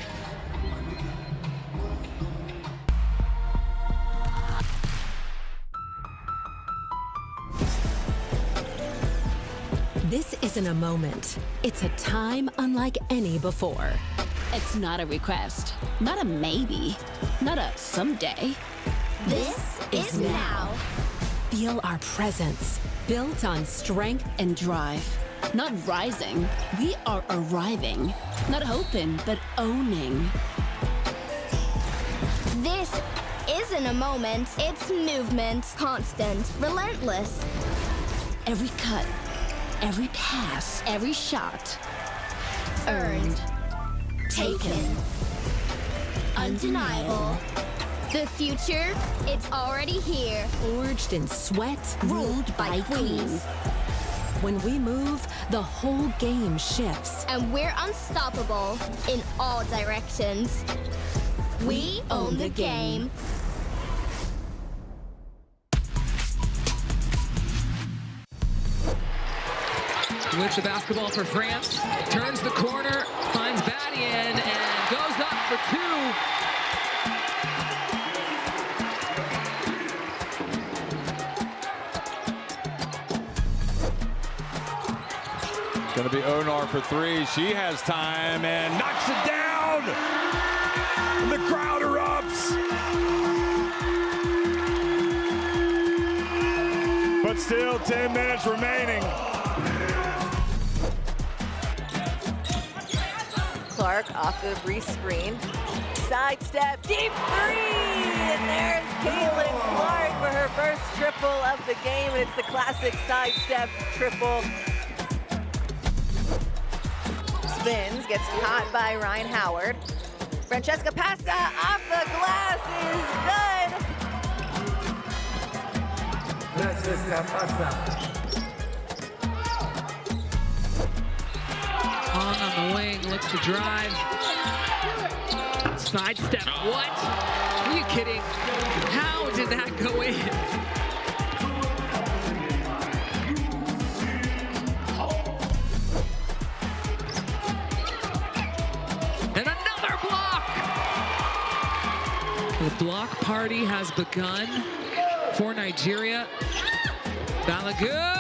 This isn't a moment. It's a time unlike any before.
It's not a request, not a maybe, not a someday. This is now.
Feel our presence, built on strength
and drive. Not rising, we are arriving. Not hoping, but owning.
This isn't a moment, it's movement. Constant, relentless.
Every cut, every pass, every shot.
Earned.
Taken.
Undeniable. The future, it's already here.
Forged in sweat,
Ruled by queens.
When we move, the whole game shifts.
And we're unstoppable in all directions. We own the game.
With the basketball for France, turns the corner, finds Badian, and goes up for 2.
It's going to be Onar for 3. She has time and knocks it down. And the crowd erupts. But still 10 minutes remaining.
Clark off the re-screen. Sidestep, deep 3! And there's Caitlin Clark for her first triple of the game. And it's the classic sidestep triple. Spins, gets caught by Ryan Howard. Francesca Pasta off the glass is good.
Francesca Pasta.
On the wing, looks to drive. Sidestep, what? Are you kidding? How did that go in? And another block! The block party has begun for Nigeria. Balagoon!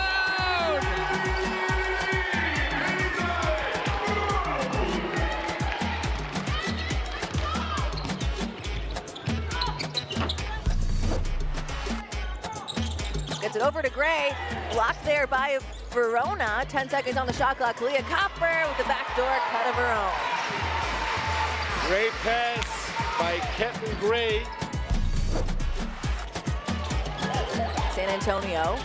Gets it over to Gray. Blocked there by Verona. 10 seconds on the shot clock. Leah Copper with the backdoor cut of her own.
Great pass by Kenton Gray.
San Antonio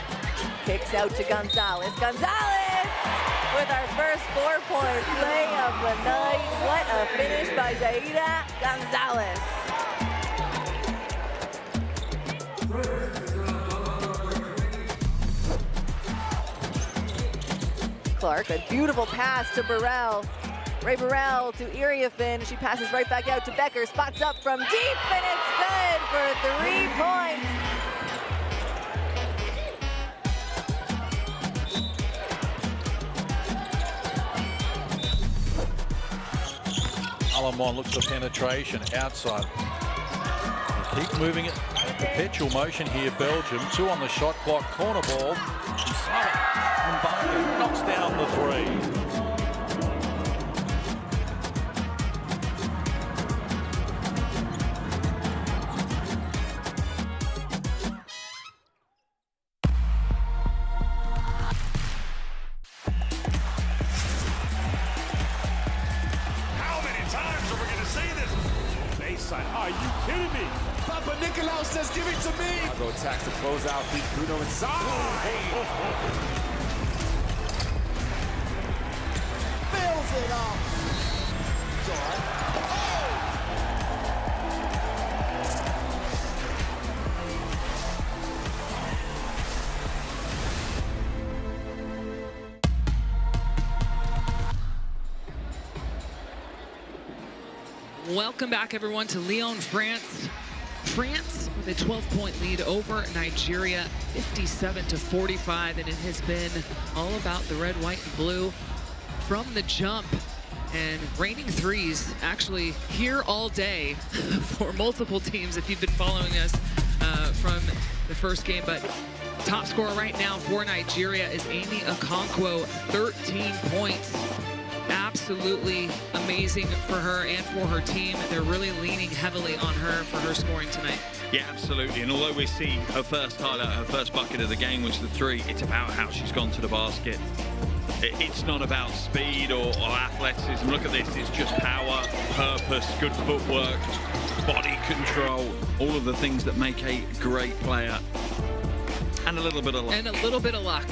kicks out to Gonzalez. Gonzalez with our first 4-point play of the night. What a finish by Zaida Gonzalez. Clark, a beautiful pass to Burrell. Ray Burrell to Iriafin. She passes right back out to Becker. Spots up from deep, and it's good for 3 points.
Alamon looks for penetration outside. Keep moving it. Perpetual motion here, Belgium. 2 on the shot clock. Corner ball. And Barker knocks down the 3.
How many times are we going to see this? Baseline. Oh,
kidding me? Papa Nicolau says, give it to me.
Chicago attacks to close out. Beat Bruno inside.
Fills it up.
Welcome back, everyone, to Lyon, France. France with a 12-point lead over Nigeria, 57-45, and it has been all about the red, white, and blue from the jump. And raining threes actually here all day for multiple teams if you've been following us from the first game. But top scorer right now for Nigeria is Amy Okonkwo, 13 points. Absolutely amazing for her and for her team. They're really leaning heavily on her for her scoring tonight.
Yeah, absolutely. And although we see her first highlight, her first bucket of the game was the three, it's about how she's gone to the basket. It's not about speed or athleticism. Look at this. It's just power, purpose, good footwork, body control, all of the things that make a great player. And a little bit of luck.
And a little bit of luck.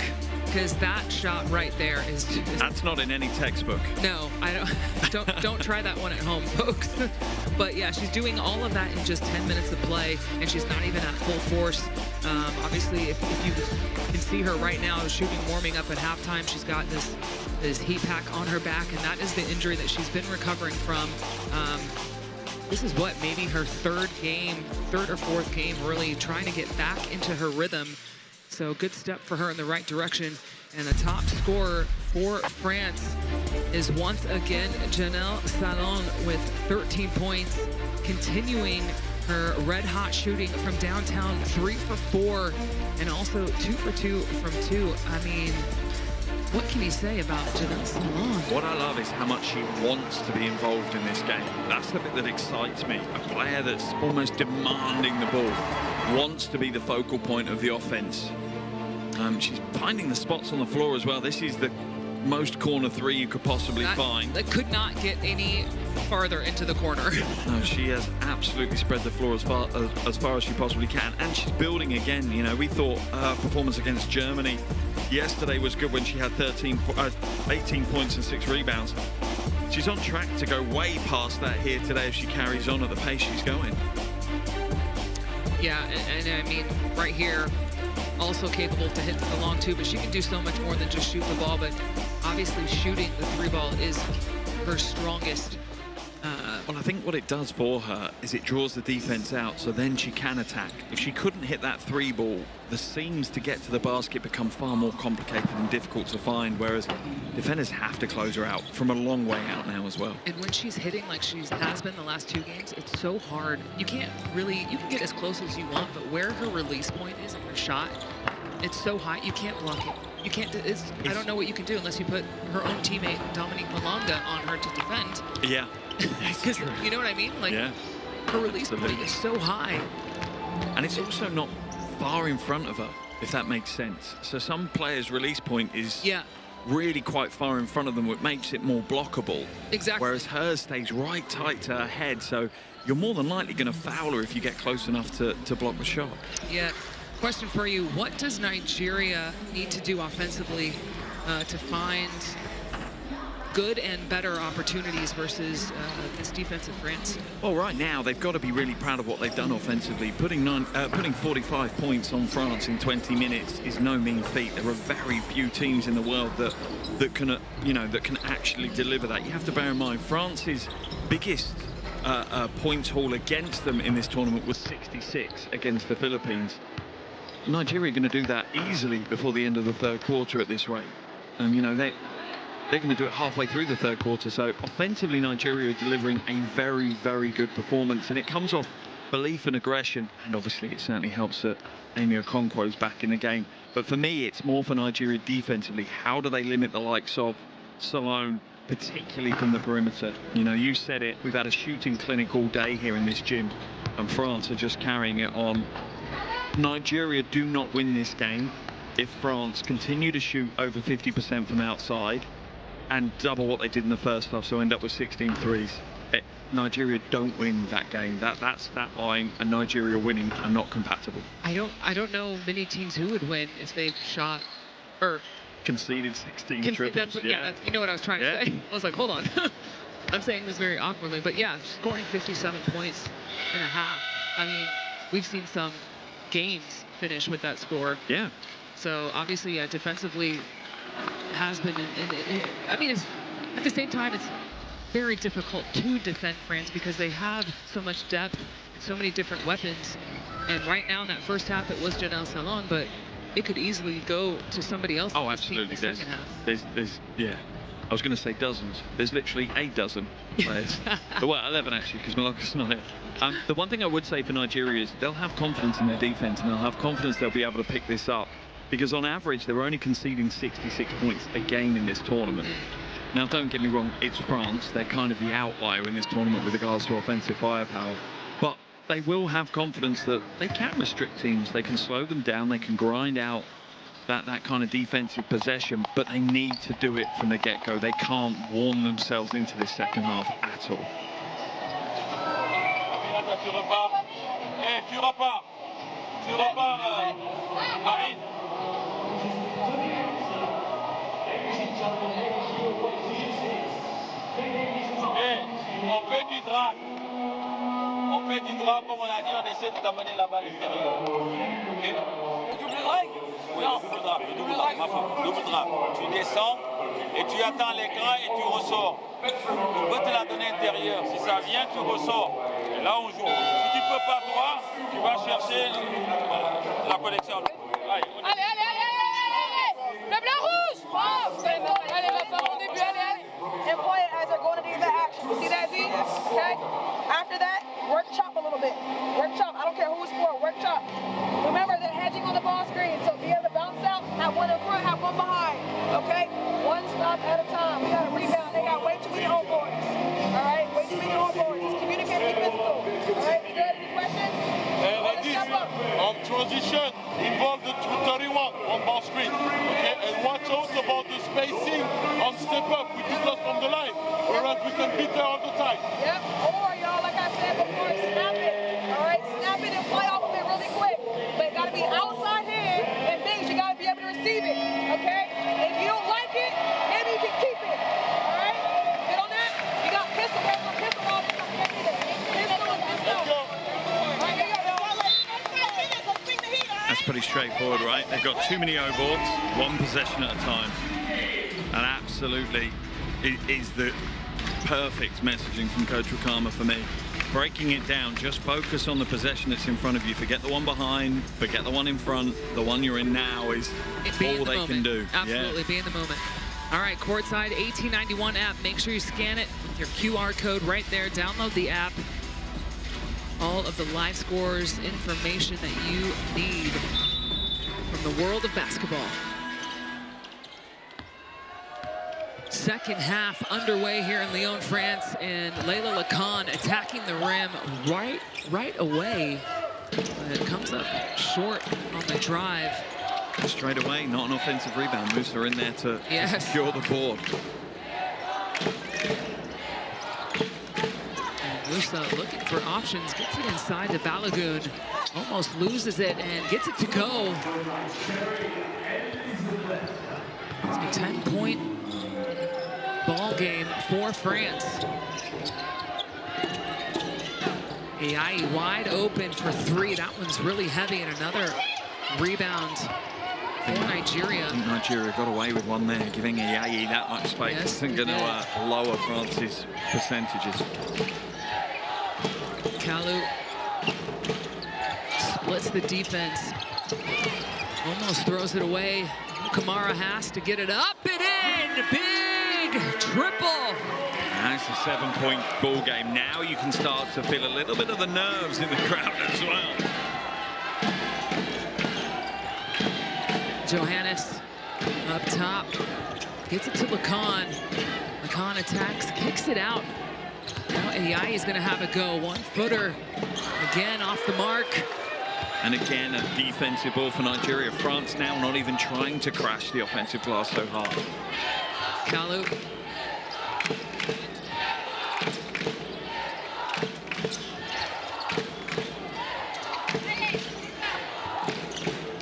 Because that shot right there is
that's not in any textbook.
No, I don't try that one at home, folks. But yeah, she's doing all of that in just 10 minutes of play, and she's not even at full force. Obviously, if you can see her right now shooting, warming up at halftime, she's got this heat pack on her back, and that is the injury that she's been recovering from. This is what, maybe her third or fourth game, really trying to get back into her rhythm. So good step for her in the right direction. And the top scorer for France is once again Janelle Salon with 13 points, continuing her red-hot shooting from downtown, 3 for 4, and also 2 for 2 from 2. I mean, what can you say about Janelle Salon?
What I love is how much she wants to be involved in this game. That's the bit that excites me. A player that's almost demanding the ball, wants to be the focal point of the offense. She's finding the spots on the floor as well. This is the most corner three you could possibly find.
That could not get any farther into the corner.
No, she has absolutely spread the floor as far as she possibly can. And she's building again. You know, we thought her performance against Germany yesterday was good when she had 18 points and 6 rebounds. She's on track to go way past that here today if she carries on at the pace she's going.
Yeah, and I mean, right here, also capable to hit the long two, but she can do so much more than just shoot the ball. But obviously shooting the three ball is her strongest.
Well, I think what it does for her is it draws the defense out, so then she can attack. If she couldn't hit that three ball, the seams to get to the basket become far more complicated and difficult to find, whereas defenders have to close her out from a long way out now as well.
And when she's hitting like she has been the last 2 games, it's so hard. You can get as close as you want, but where her release point is in her shot, it's so high, you can't block it. You can't, I don't know what you can do unless you put her own teammate, Dominique Malonga, on her to defend.
Yeah.
Because you know what I mean? Like, yeah, her release point is so high.
And it's also not far in front of her, if that makes sense. So some players' release point is really quite far in front of them, which makes it more blockable.
Exactly.
Whereas hers stays right tight to her head, so you're more than likely going to foul her if you get close enough to block the shot.
Yeah. Question for you, what does Nigeria need to do offensively to find good and better opportunities versus this defense of France?
Well, right now they've got to be really proud of what they've done offensively. Putting 45 points on France in 20 minutes is no mean feat. There are very few teams in the world that can actually deliver that. You have to bear in mind France's biggest points haul against them in this tournament was 66 against the Philippines. Nigeria are going to do that easily before the end of the third quarter at this rate. They're going to do it halfway through the third quarter. So offensively, Nigeria are delivering a very, very good performance. And it comes off belief and aggression. And obviously, it certainly helps that Amy Okonkwo's back in the game. But for me, it's more for Nigeria defensively. How do they limit the likes of Salone, particularly from the perimeter? You know, you said it. We've had a shooting clinic all day here in this gym. And France are just carrying it on. Nigeria do not win this game if France continue to shoot over 50% from outside and double what they did in the first half, so end up with 16 threes. Nigeria don't win that game. That stat line and Nigeria winning are not compatible.
I don't know many teams who would win if they shot or
conceded 16 triples.
That's, you know what I was trying to say. I was like, hold on. I'm saying this very awkwardly, but yeah, scoring 57 points in a half. I mean, we've seen some games finish with that score.
Yeah.
So obviously, defensively has been. I mean, it's, at the same time, it's very difficult to defend France because they have so much depth, so many different weapons. And right now in that first half, it was Janelle Salon, but it could easily go to somebody else.
Oh, absolutely. There's yeah. I was going to say dozens. There's literally a dozen players. Well, 11 actually, because Malaka's not here. The one thing I would say for Nigeria is they'll have confidence in their defense and they'll have confidence they'll be able to pick this up. Because on average, they're only conceding 66 points a game in this tournament. Now, don't get me wrong, it's France. They're kind of the outlier in this tournament with regards to offensive firepower. But they will have confidence that they can restrict teams. They can slow them down. They can grind out that kind of defensive possession, but they need to do it from the get-go. They can't warm themselves into this second half at all.
On fait du drap, comme on a dit, on essaie de t'amener la balle extérieure. Double drap? Oui, double drap, ma femme, double drap. Tu descends et tu attends l'écran et tu ressors. On peut te la donner intérieure. Si ça vient, tu ressors. Et là, on joue. Si tu ne peux pas droit, tu vas chercher la connexion. Allez,
Le blanc rouge! Oh, allez, la femme au début, allez. And play it as they're going to do the action. You see that, Z? Okay? After that, work chop a little bit. Work chop. I don't care who's for. Work chop. Remember, they're hedging on the ball screen, so be able to bounce out, have one in front, have one behind. Okay? One stop at a time. We got to rebound. They got way too many old boys. All right? Way too many old boys. Just communicate and be physical. All right? You good? Any questions?
On transition, involve the 31 on ball screen. Okay, and watch out about the spacing on step up. We do that from the line, whereas we can beat there all the time.
Yep, or y'all, like I said before, snap it. All right, snap it and fly off of it really quick. But it got to be outside hand, and things you got to be able to receive it. Okay, if you don't like it, maybe you can keep it. All right, get on that. You got pistol, pistol ball, pistol.
That's pretty straightforward, right? They've got too many O-boards, one possession at a time. And absolutely, it is the perfect messaging from Coach Wakama for me. Breaking it down, just focus on the possession that's in front of you. Forget the one behind, forget the one in front. The one you're in now is all they can do.
Absolutely, be in the moment. All right, courtside 1891 app. Make sure you scan it with your QR code right there. Download the app. All of the live scores, information that you need from the world of basketball. Second half underway here in Lyon, France, and Leila Lacan attacking the rim right away. But it comes up short on the drive.
Straight away, not an offensive rebound. Moves her in there to secure the board.
Musa looking for options, gets it inside the Balagoon, almost loses it and gets it to go. It's a 10-point ball game for France. Ayayi wide open for three. That one's really heavy, and another rebound for Nigeria.
I think Nigeria got away with one there, giving Ayayi that much space.
Yes,
isn't going to lower France's percentages.
Kalu splits the defense, almost throws it away. Kamara has to get it up and in. Big triple.
That's a 7-point ball game. Now you can start to feel a little bit of the nerves in the crowd as well.
Johannes up top, gets it to Lacan. Lacan attacks, kicks it out. Now Ayayi is going to have a go. 1-footer, again off the mark.
And again, a defensive ball for Nigeria. France now not even trying to crash the offensive glass so hard.
Kalu.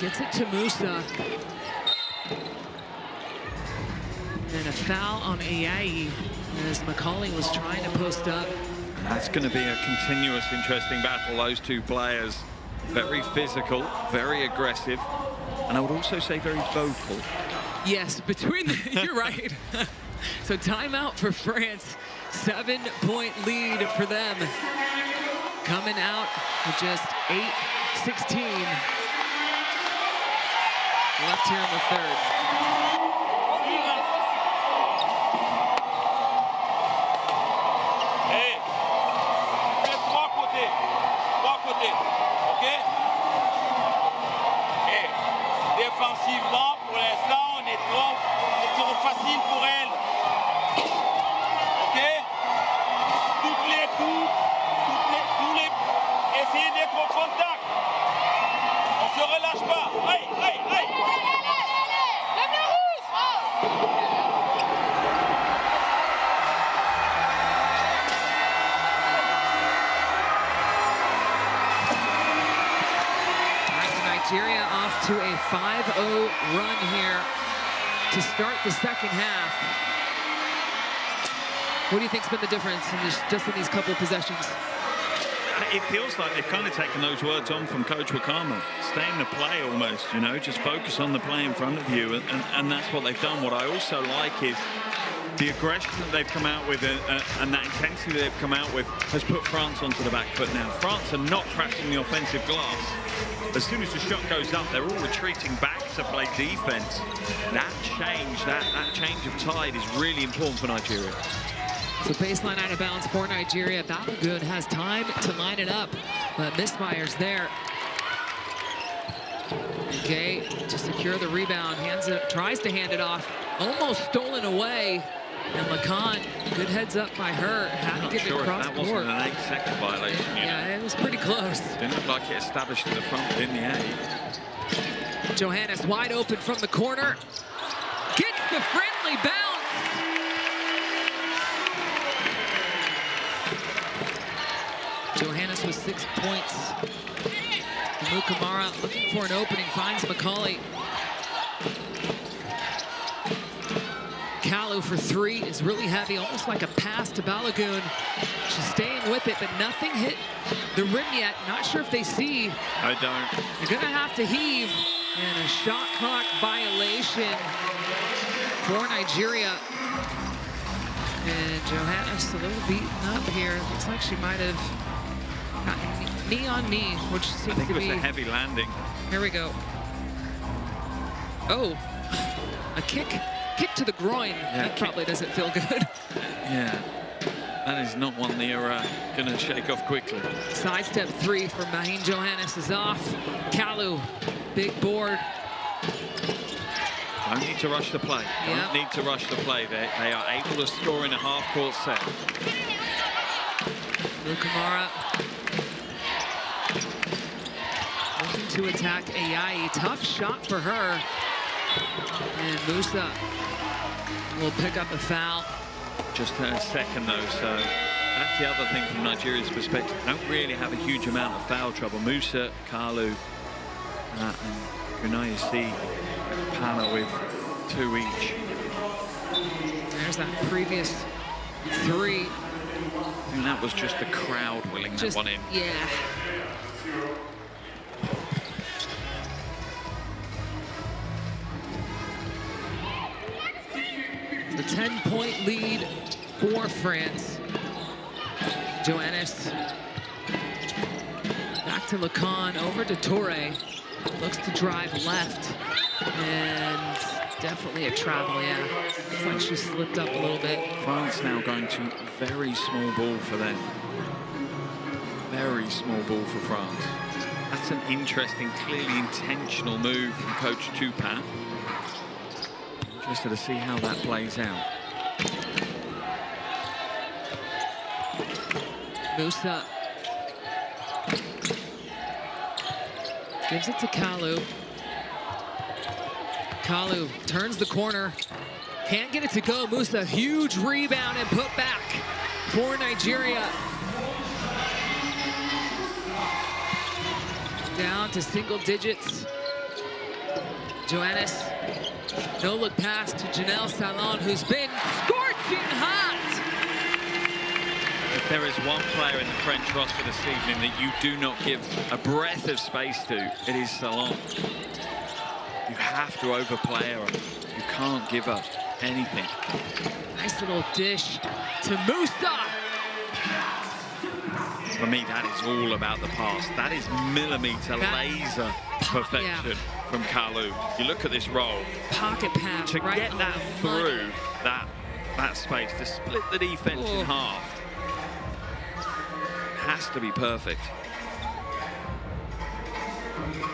gets it to Musa. And a foul on Ayayi as McCauley was trying to post up.
That's going to be a continuous interesting battle, those two players. Very physical, very aggressive, and I would also say very vocal.
Yes, between the, you're right. So timeout for France, 7-point lead for them. Coming out with just 8:16 left here in the third.
Hey, fais trois côtés, ok? Hey, défensivement, pour l'instant, on est trop facile pour elle. Ok? Toutes les coups, essayez d'être au contact. On se relâche pas. Aïe, aïe, aïe.
Nigeria off to a 5-0 run here to start the second half. What do you think's been the difference in just in these couple of possessions?
It feels like they've kind of taken those words on from Coach Wakama. Stay in the play almost, you know, just focus on the play in front of you, and that's what they've done. What I also like is the aggression that they've come out with and that intensity that they've come out with has put France onto the back foot now. France are not crashing the offensive glass. As soon as the shot goes up, they're all retreating back to play defense. That change, that change of tide is really important for Nigeria.
So baseline out of bounds for Nigeria. Balogun has time to line it up, but misfires there. Okay, to secure the rebound, tries to hand it off, almost stolen away. And Lacan, good heads up by her, had to get it across
that
court.
wasn't an 8-second violation.
Yeah, it was pretty close.
Didn't look like it established in the front, didn't it?
Johannes wide open from the corner. Gets the friendly bounce. Johannes with 6 points. Mukamara looking for an opening, finds McCauley. Kalu for three is really heavy, almost like a pass to Balogun. She's staying with it, but nothing hit the rim yet. Not sure if they see.
I don't.
You're gonna have to heave. And a shot clock violation for Nigeria. And Johannes a little beaten up here. Looks like she might have gotten knee on knee, which seems
I think
to
it was
be
a heavy landing.
Here we go. Oh, a kick to the groin.
Yeah,
that probably doesn't feel good.
Yeah, that is not one they're going to shake off quickly.
Sidestep three for Maheen Johannes is off. Kalu, big board.
Don't need to rush the play. Don't need to rush the play. They are able to score in a half-court set.
Mukamara looking to attack Ayayi. Tough shot for her. And Musa will pick up a foul.
Just a second, though, so that's the other thing from Nigeria's perspective. They don't really have a huge amount of foul trouble. Musa, Kalu, and Kunayesi Pana with 2 each.
There's that previous three.
I think that was just the crowd willing that one in.
Yeah. The 10-point lead for France. Johannes back to Lacan, over to Toure. Looks to drive left. And definitely a travel, yeah. Looks like she slipped up a little bit.
France now going to very small ball for them. Very small ball for France. That's an interesting, clearly intentional move from Coach Tupan. Interested to see how that plays out.
Musa gives it to Kalu. Kalu turns the corner. Can't get it to go. Musa, huge rebound and put back for Nigeria. Down to single digits. Joannis. No look pass to Janelle Salon, who's been scorching hot.
If there is one player in the French roster this evening that you do not give a breath of space to, it is Salon. You have to overplay her. You can't give her anything.
Nice little dish to Musa.
For me, that is all about the pass. That is millimeter laser perfection from Kalu. You look at this roll.
Pocket pass.
To
right
get that through that space, to split the defense in half, has to be perfect.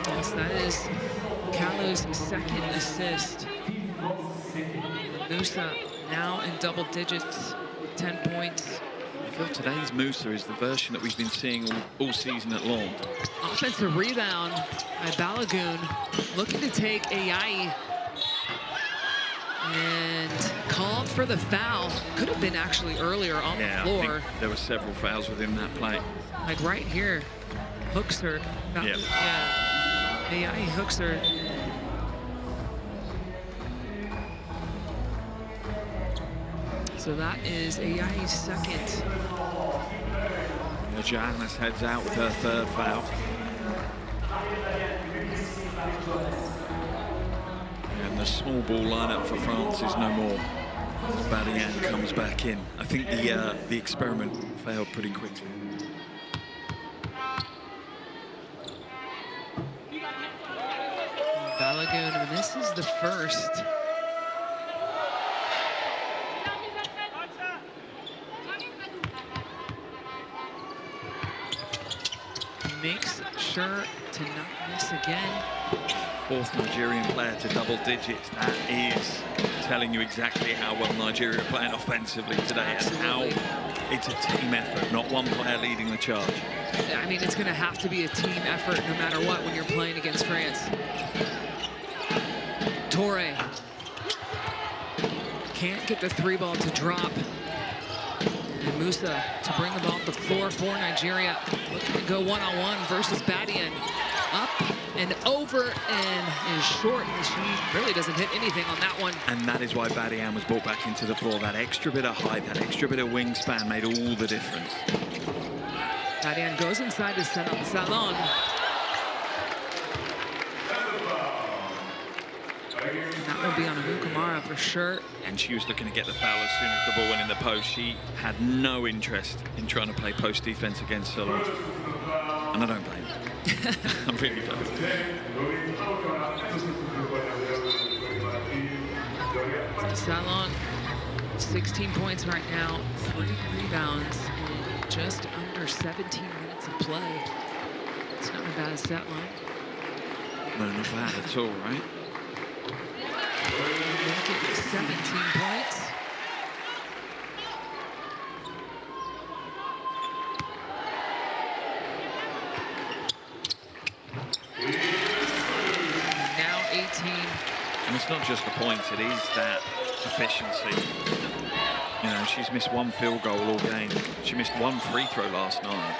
Yes, that is Kalu's second assist. Musa now in double digits, 10 points.
I feel today's Musa is the version that we've been seeing all season at Lorne.
Offensive rebound by Balagoon, looking to take Ayayi. And called for the foul. Could have been actually earlier on the floor.
I think there were several fouls within that play.
Like right here, hooks her. Yeah. Ayayi hooks her. So that is Ayayi's second.
Johannes heads out with her third foul. And the small ball lineup for France is no more. Badian comes back in. I think the experiment failed pretty quickly.
Balagoon, and this is the first. Makes sure to not miss again.
Fourth Nigerian player to double digits. That is telling you exactly how well Nigeria are playing offensively today.
Absolutely.
And how it's a team effort, not one player leading the charge.
I mean, it's going to have to be a team effort no matter what when you're playing against France. Torre can't get the three ball to drop. And Musa to bring the ball up the floor for Nigeria. Looking to go one-on-one versus Badian. Up and over and is short. And she really doesn't hit anything on that one.
And that is why Badian was brought back into the floor. That extra bit of height, that extra bit of wingspan made all the difference.
Badian goes inside to Salon. That will be on Amukamara for sure.
And she was looking to get the foul as soon as the ball went in the post. She had no interest in trying to play post defense against Salon. And I don't blame her. I really don't.
Salon, 16 points right now, 3 rebounds in just under 17 minutes of play. It's not a bad stat line.
No, not bad at all, right?
Make it 17 points. Now 18.
And it's not just the points, it is that efficiency. You know, she's missed one field goal all game. She missed one free throw last night.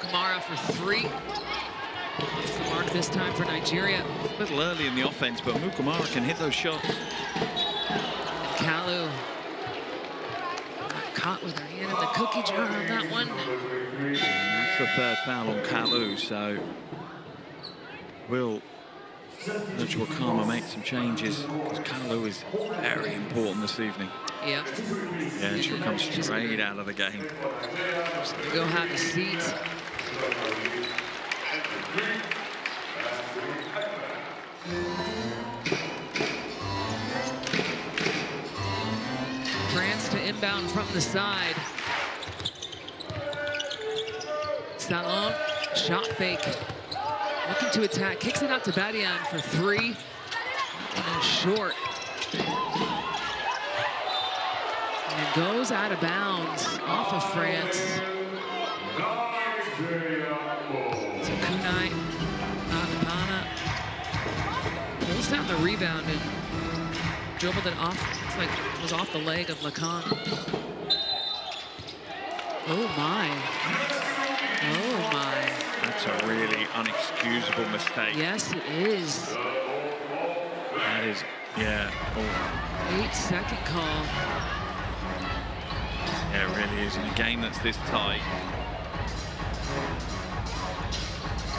Kamara for 3. It's the mark this time for Nigeria.
A little early in the offense, but Mukamara can hit those shots.
Kalu got caught with her hand in the cookie jar on that one.
And that's the third foul on Kalu, so will Wakama make some changes? Because Kalu is very important this evening.
Yeah.
Yeah, and she'll come straight out of the game.
Just gonna go have a seat. France to inbound from the side. Salon, shot fake. Looking to attack, kicks it out to Badian for 3. And then short. And goes out of bounds off of France. So Kunai Nakapana pulls down the rebound and dribbled it off. It's like it was off the leg of Lacan. Oh my. Oh my.
That's a really unexcusable mistake.
Yes, it is.
That is, yeah. Oh.
8-second call.
Yeah, it really is. In a game that's this tight,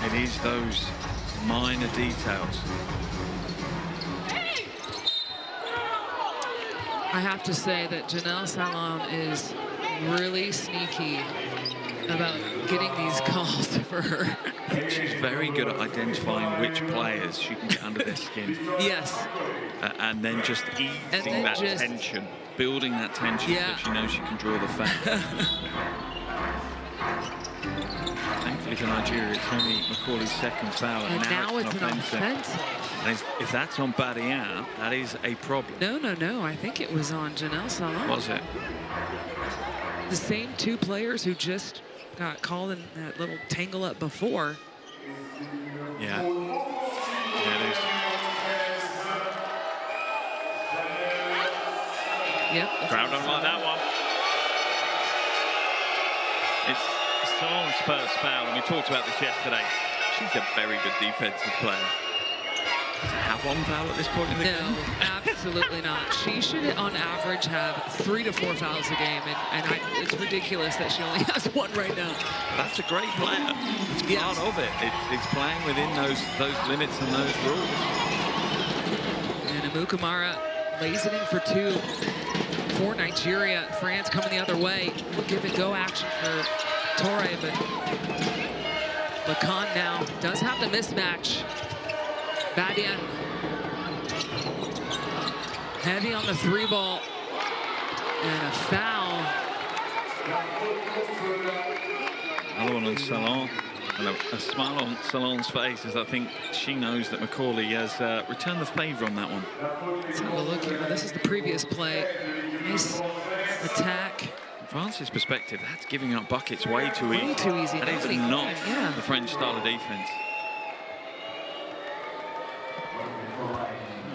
it is those minor details.
I have to say that Janelle Salon is really sneaky about getting these calls for her.
I think she's very good at identifying which players she can get under their skin.
Yes.
And then just easing that tension, building that tension so she knows she can draw the foul. Thankfully for Nigeria, it's only McCauley's second foul, and now it's an offensive. And if that's on Badia, that is a problem.
No. I think it was on Janelle Salon.
Was it?
The same two players who just got called in that little tangle up before.
Yeah. Yeah, it is.
Yep.
Crowd don't like that one. It's Salon's first foul, and we talked about this yesterday. She's a very good defensive player. Does it have one foul at this point in the game?
No, absolutely not. She should, on average, have 3 to 4 fouls a game, and it's ridiculous that she only has one right now.
That's a great player. It's part of it. It's playing within those limits and those rules.
And Amukamara lays it in for 2 for Nigeria. France coming the other way. Give and go action for Torre, but Lacan now does have the mismatch. Badian heavy on the 3 ball, and a foul.
Another one on Salon, and a smile on Salon's face as I think she knows that McCauley has returned the favor on that one.
Let's have a look here. This is the previous play. Nice attack.
From France's perspective, that's giving up buckets way too easy.
Way too easy.
That is not the French style of defense.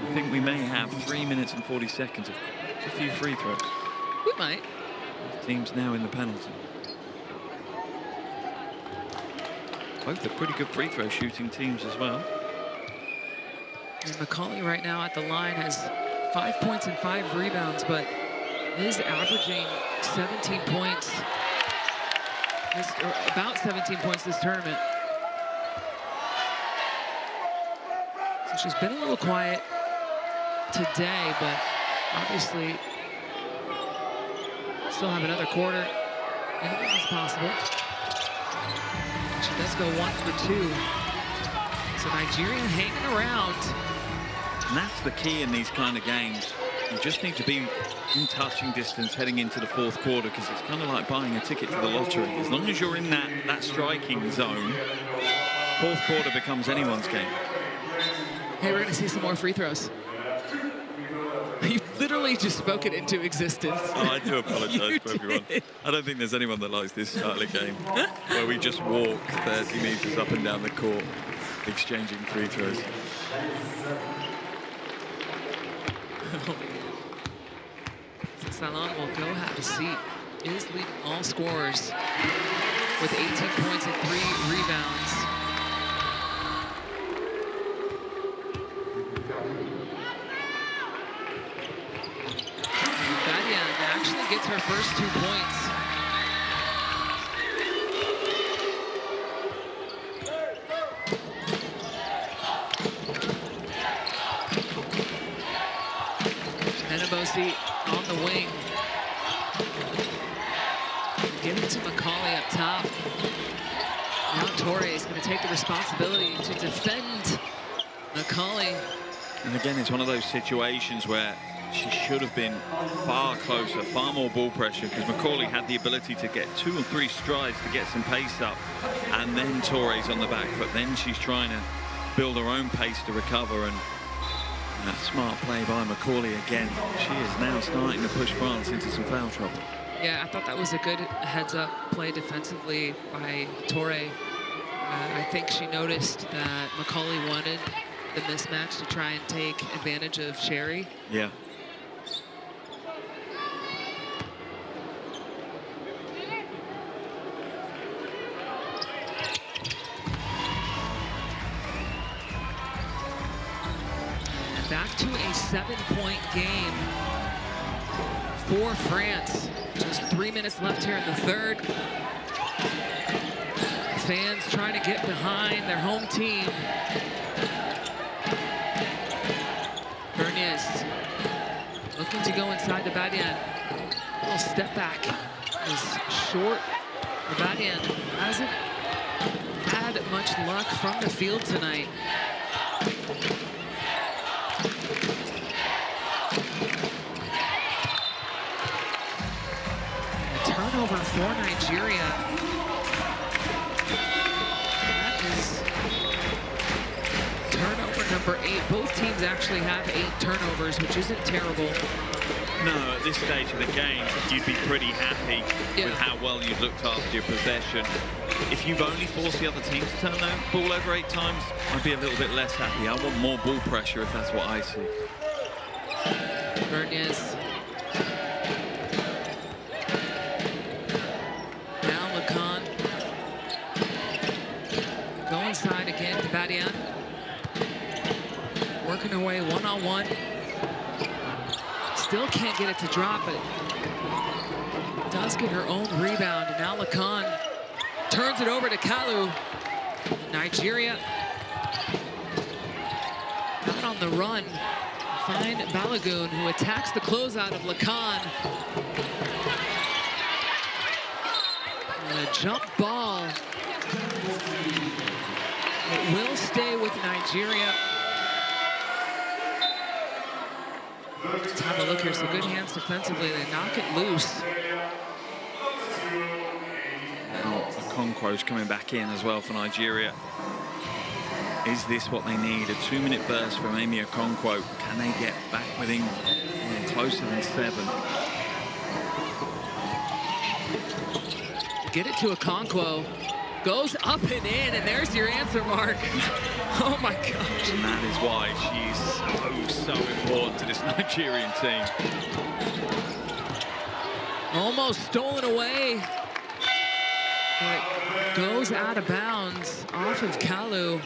I think we may have 3 minutes and 40 seconds of a few free throws.
We might.
The team's now in the penalty. Both are pretty good free throw shooting teams as well.
And McCauley right now at the line has 5 points and 5 rebounds, but is averaging 17 points, or about 17 points this tournament. So she's been a little quiet today, but obviously still have another quarter. Anything is possible. She does go 1 for 2. So Nigeria hanging around.
And that's the key in these kind of games. You just need to be in touching distance heading into the 4th quarter, because it's kind of like buying a ticket to the lottery. As long as you're in that striking zone, 4th quarter becomes anyone's game.
Hey, we're going to see some more free throws. You literally just spoke it into existence.
Oh, I do apologize for everyone. I don't think there's anyone that likes this style of game where we just walk 30 meters up and down the court exchanging free throws.
Salon will go have a seat. Is leading all scorers with 18 points and 3 rebounds. Badian actually gets her first 2 points. Enabosi on the wing. Give it to McCauley up top. Now Torre is going to take the responsibility to defend McCauley.
And again, it's one of those situations where she should have been far closer, far more ball pressure, because McCauley had the ability to get 2 or 3 strides to get some pace up, and then Torre's on the back foot. Then she's trying to build her own pace to recover, and that smart play by McCauley again. She is now starting to push France into some foul trouble.
Yeah, I thought that was a good heads-up play defensively by Torre. I think she noticed that McCauley wanted the mismatch to try and take advantage of Sherry.
Yeah.
back to a 7-point game for France. Just 3 minutes left here in the third. Fans trying to get behind their home team. Bernier looking to go inside the Badian. A little step back is short. The Badian hasn't had much luck from the field tonight. A turnover for Nigeria. That is turnover number 8. Both teams actually have 8 turnovers, which isn't terrible.
No, at this stage of the game, you'd be pretty happy with how well you've looked after your possession. If you've only forced the other team to turn the ball over 8 times, I'd be a little bit less happy. I want more ball pressure if that's what I see.
Bernier. Now Lacan. Go inside again to Badian. Working her way one-on-one. Still can't get it to drop, but does get her own rebound. And now Lacan turns it over to Kalu. Nigeria out on the run. Find Balogun, who attacks the closeout of Lacan. And a jump ball. It will stay with Nigeria. Let's have a look here. So good hands defensively. They knock it loose.
Now, Okonkwo's coming back in as well for Nigeria. Is this what they need? A 2-minute burst from Amy Okonkwo. Can they get back within closer than 7?
Get it to Okonkwo. Goes up and in, and there's your answer, Mark. Oh my gosh.
And that is why she's so important to this Nigerian team.
Almost stolen away. But goes out of bounds off of Kalu.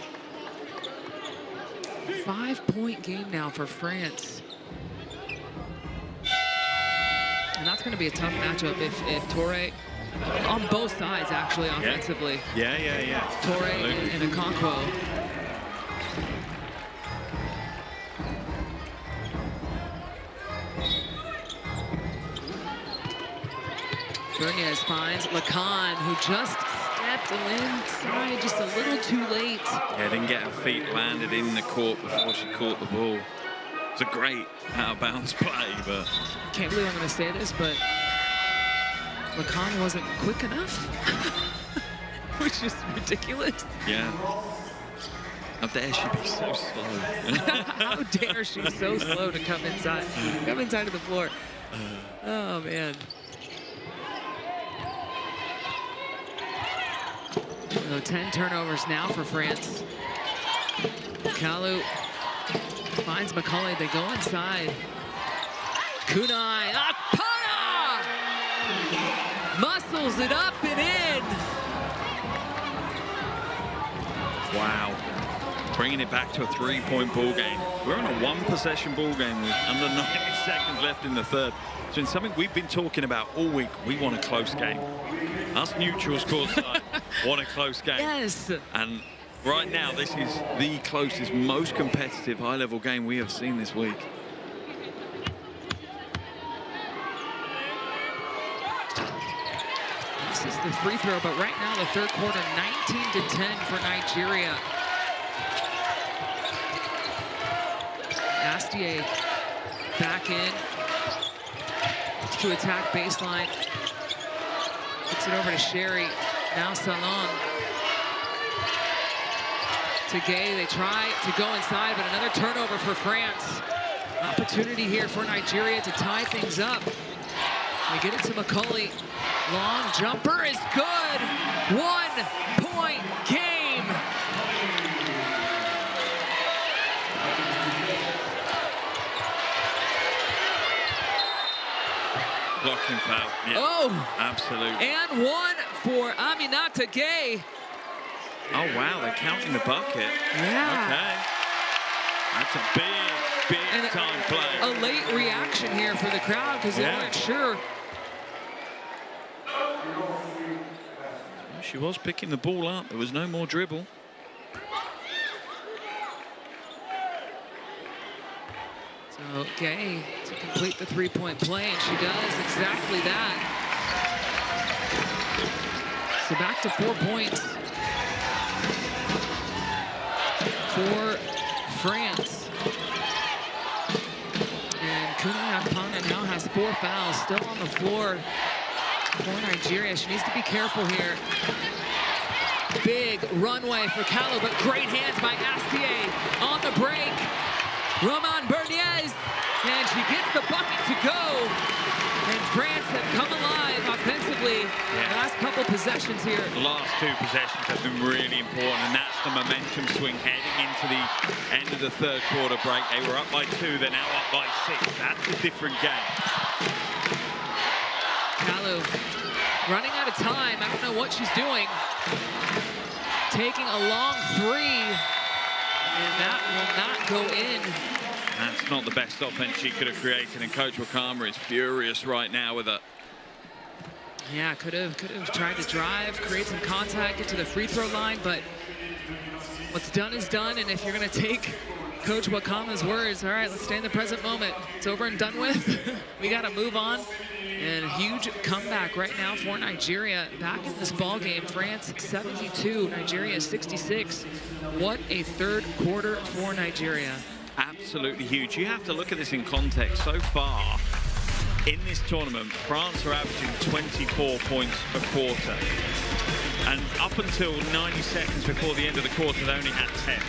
5-point game now for France. And that's going to be a tough matchup if Toure, on both sides actually offensively.
Yeah.
Toure and Okonkwo. Bernier finds Lacan, who just stepped inside just a little too late.
Yeah, didn't get her feet landed in the court before she caught the ball. It's a great out-of-bounds play, but...
I can't believe I'm going to say this, but Lacan wasn't quick enough, which is ridiculous.
Yeah. How dare she be so slow?
How dare she so slow to come inside of the floor. Oh, man. So 10 turnovers now for France. Kalu finds McCulley. They go inside. Kunai. Akpana! Muscles it up and in.
Wow. Bringing it back to a 3-point ball game. We're on a 1-possession ball game with under 90 seconds left in the third. It's been something we've been talking about all week. We want a close game. Us neutrals courtside want a close game.
Yes.
And right now, this is the closest, most competitive high-level game we have seen this week.
This is the free throw, but right now, the third quarter, 19-10 for Nigeria. Astier back in to attack baseline. Gets it over to Sherry. Now Salon. To Gay. They try to go inside, but another turnover for France. Opportunity here for Nigeria to tie things up. They get it to McCulley. Long jumper is good. 1-point game.
Blocking foul. Yeah.
Oh.
Absolutely.
And one for Aminata Gay.
Oh, wow. They're counting the bucket.
Yeah.
Okay. That's a big time play.
A late reaction here for the crowd because they weren't sure.
She was picking the ball up. There was no more dribble.
So Gay to complete the three-point play, and she does exactly that. So back to 4 points for France. And Kunai Akpana now has 4 fouls, still on the floor for Nigeria. She needs to be careful here. Big runway for Kalu, but great hands by Astier on the break. Roman Berniez, and she gets the bucket to go. And France have come alive offensively. The last couple possessions here.
The last 2 possessions have been really important, and that's the momentum swing heading into the end of the third quarter break. They were up by 2, they're now up by 6. That's a different game.
Kalu running out of time. I don't know what she's doing. Taking a long 3, and that will not go in.
That's not the best offense she could have created, and Coach Wakama is furious right now with her.
Yeah, could have tried to drive, create some contact, get to the free throw line, but what's done is done, and if you're going to take Coach Wakama's words, all right, let's stay in the present moment. It's over and done with. We got to move on. And a huge comeback right now for Nigeria. Back in this ball game, France 72, Nigeria 66. What a third quarter for Nigeria.
Absolutely huge. You have to look at this in context. So far in this tournament, France are averaging 24 points a quarter. And up until 90 seconds before the end of the quarter, they only had 10.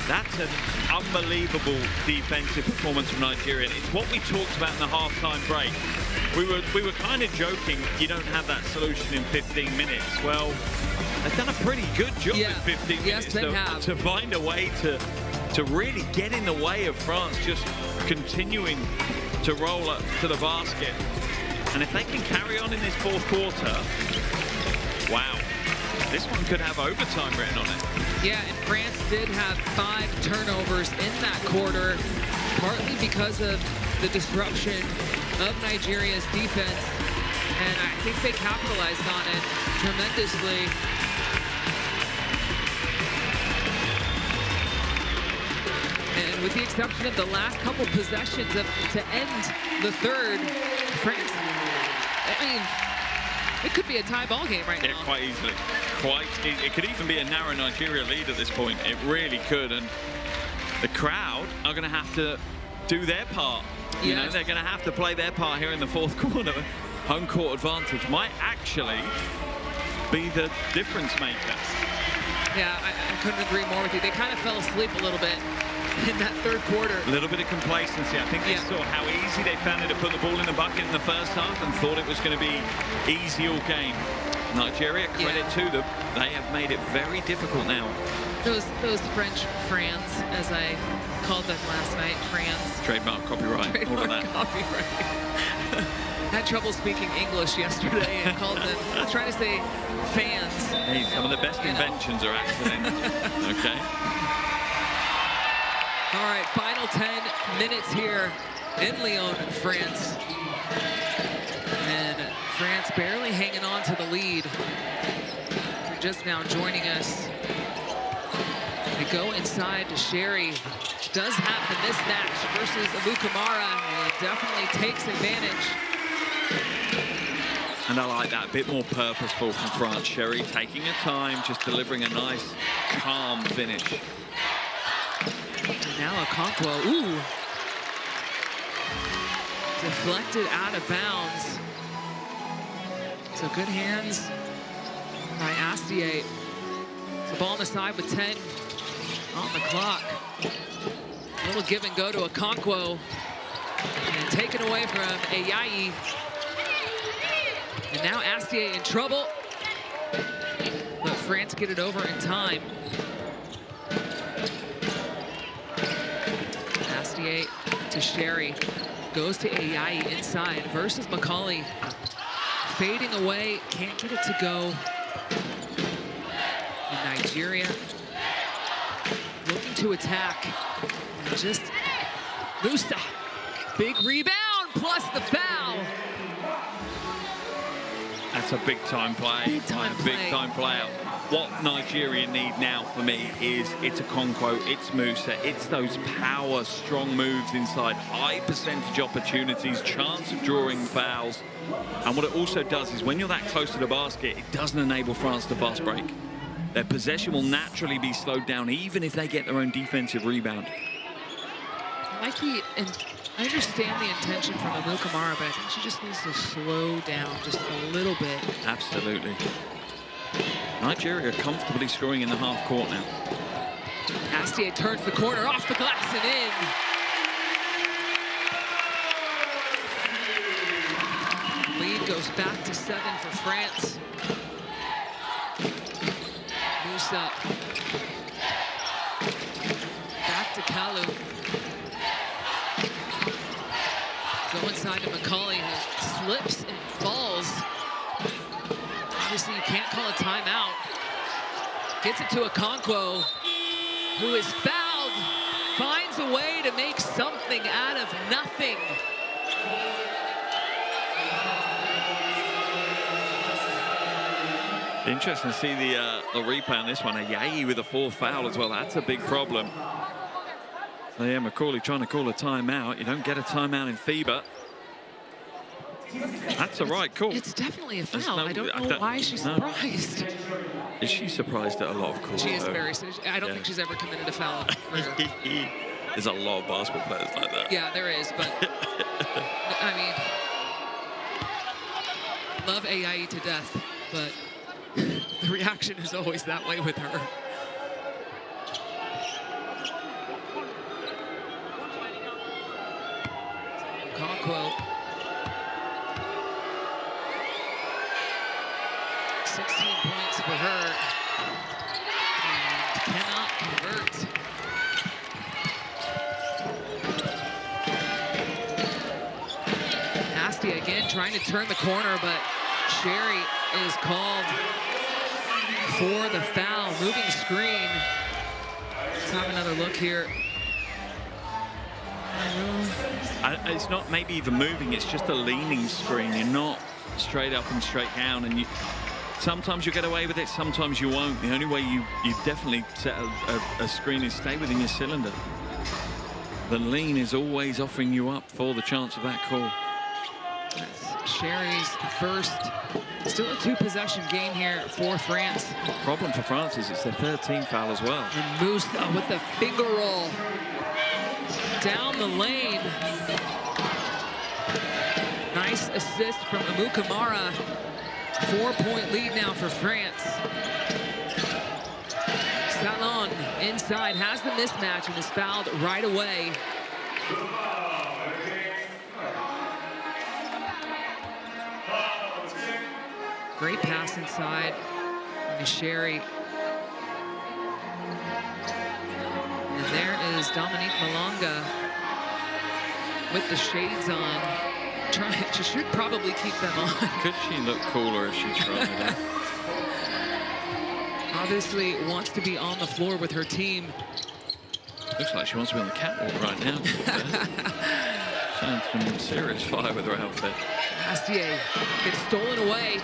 That's an unbelievable defensive performance from Nigeria. It's what we talked about in the halftime break. We were kind of joking, you don't have that solution in 15 minutes. Well, they've done a pretty good job in 15 minutes to find a way to really get in the way of France just continuing to roll up to the basket. And if they can carry on in this fourth quarter, wow, this one could have overtime written on it.
Yeah, and France did have 5 turnovers in that quarter, partly because of the disruption of Nigeria's defense. And I think they capitalized on it tremendously. And with the exception of the last couple possessions to end the third, France, I mean, it could be a tie ball game right now.
Yeah, quite easily. It could even be a narrow Nigeria lead at this point. It really could. And the crowd are going to have to do their part. You know, they're going to have to play their part here in the fourth quarter. Home court advantage might actually be the difference maker.
Yeah, I couldn't agree more with you. They kind of fell asleep a little bit in that third quarter.
A little bit of complacency. I think they saw how easy they found it to put the ball in the bucket in the first half and thought it was going to be easy all game. Nigeria, credit to them. They have made it very difficult now.
Those French France, as I called them last night, France.
Trademark copyright.
Trademark all of that. Copyright. Had trouble speaking English yesterday and called them, trying to say fans.
Hey, some of the best inventions are accidents. Okay.
All right, final 10 minutes here in Lyon, France. And France barely hanging on to the lead. They're just now joining us. They go inside to Sherry. Does have the mismatch versus Abukamara, and definitely takes advantage.
And I like that, a bit more purposeful from France. Sherry taking her time, just delivering a nice, calm finish.
And now Okonkwo, ooh. Deflected out of bounds. So good hands by Astier. The ball on the side with 10 on the clock. A little give and go to Okonkwo. And taken away from Ayayi. And now Astier in trouble. But France get it over in time. Astier to Sherry. Goes to Ayayi inside versus McCauley. Fading away, can't get it to go. And Nigeria looking to attack. And just Musa, big rebound plus the foul.
That's a big-time play. Big-time player. What Nigeria need now for me is it's Okonkwo, it's Musa, it's those power, strong moves inside, high percentage opportunities, chance of drawing fouls. And what it also does is when you're that close to the basket, it doesn't enable France to fast break. Their possession will naturally be slowed down, even if they get their own defensive rebound.
Mikey, and I understand the intention from Amukamara, but I think she just needs to slow down just a little bit.
Absolutely. Nigeria comfortably scoring in the half court now.
Astier turns the corner, off the glass and in. Lead goes back to 7 for France. Musa. Back to Kalu. Go inside to McCauley, who slips and falls. Obviously, you can't call a timeout. Gets it to Okonkwo, who is fouled. Finds a way to make something out of nothing.
Interesting to see the replay on this one. Ayayi with a 4th foul as well. That's a big problem. So yeah, McCauley trying to call a timeout. You don't get a timeout in FIBA. That's a right call.
It's definitely a foul. I don't know why she's surprised.
Is she surprised at a lot of calls?
She is very. I don't think she's ever committed a foul in her career.
There's a lot of basketball players like that.
Yeah, there is, but I mean, love Ayayi to death, but the reaction is always that way with her. Okonkwo. 16 points for her. And cannot convert. Astier again trying to turn the corner, but Sherry is called for the foul. Moving screen. Let's have another look here.
It's not maybe even moving, it's just a leaning screen. You're not straight up and straight down, and sometimes you get away with it, sometimes you won't. The only way you definitely set a screen is stay within your cylinder. The lean is always offering you up for the chance of that call.
Sherry's first, still a 2-possession game here for France.
The problem for France is it's their 13th foul as well.
And Musa with the finger roll down the lane. Nice assist from Amukamara. 4-point lead now for France. Salon inside, has the mismatch and is fouled right away. Great pass inside. Sherry. And there is Dominique Malonga with the shades on. She should probably keep them on.
Could she look cooler if she tried that?
Obviously wants to be on the floor with her team.
Looks like she wants to be on the catwalk right now. Showing some serious fire with her outfit.
Astier gets stolen away.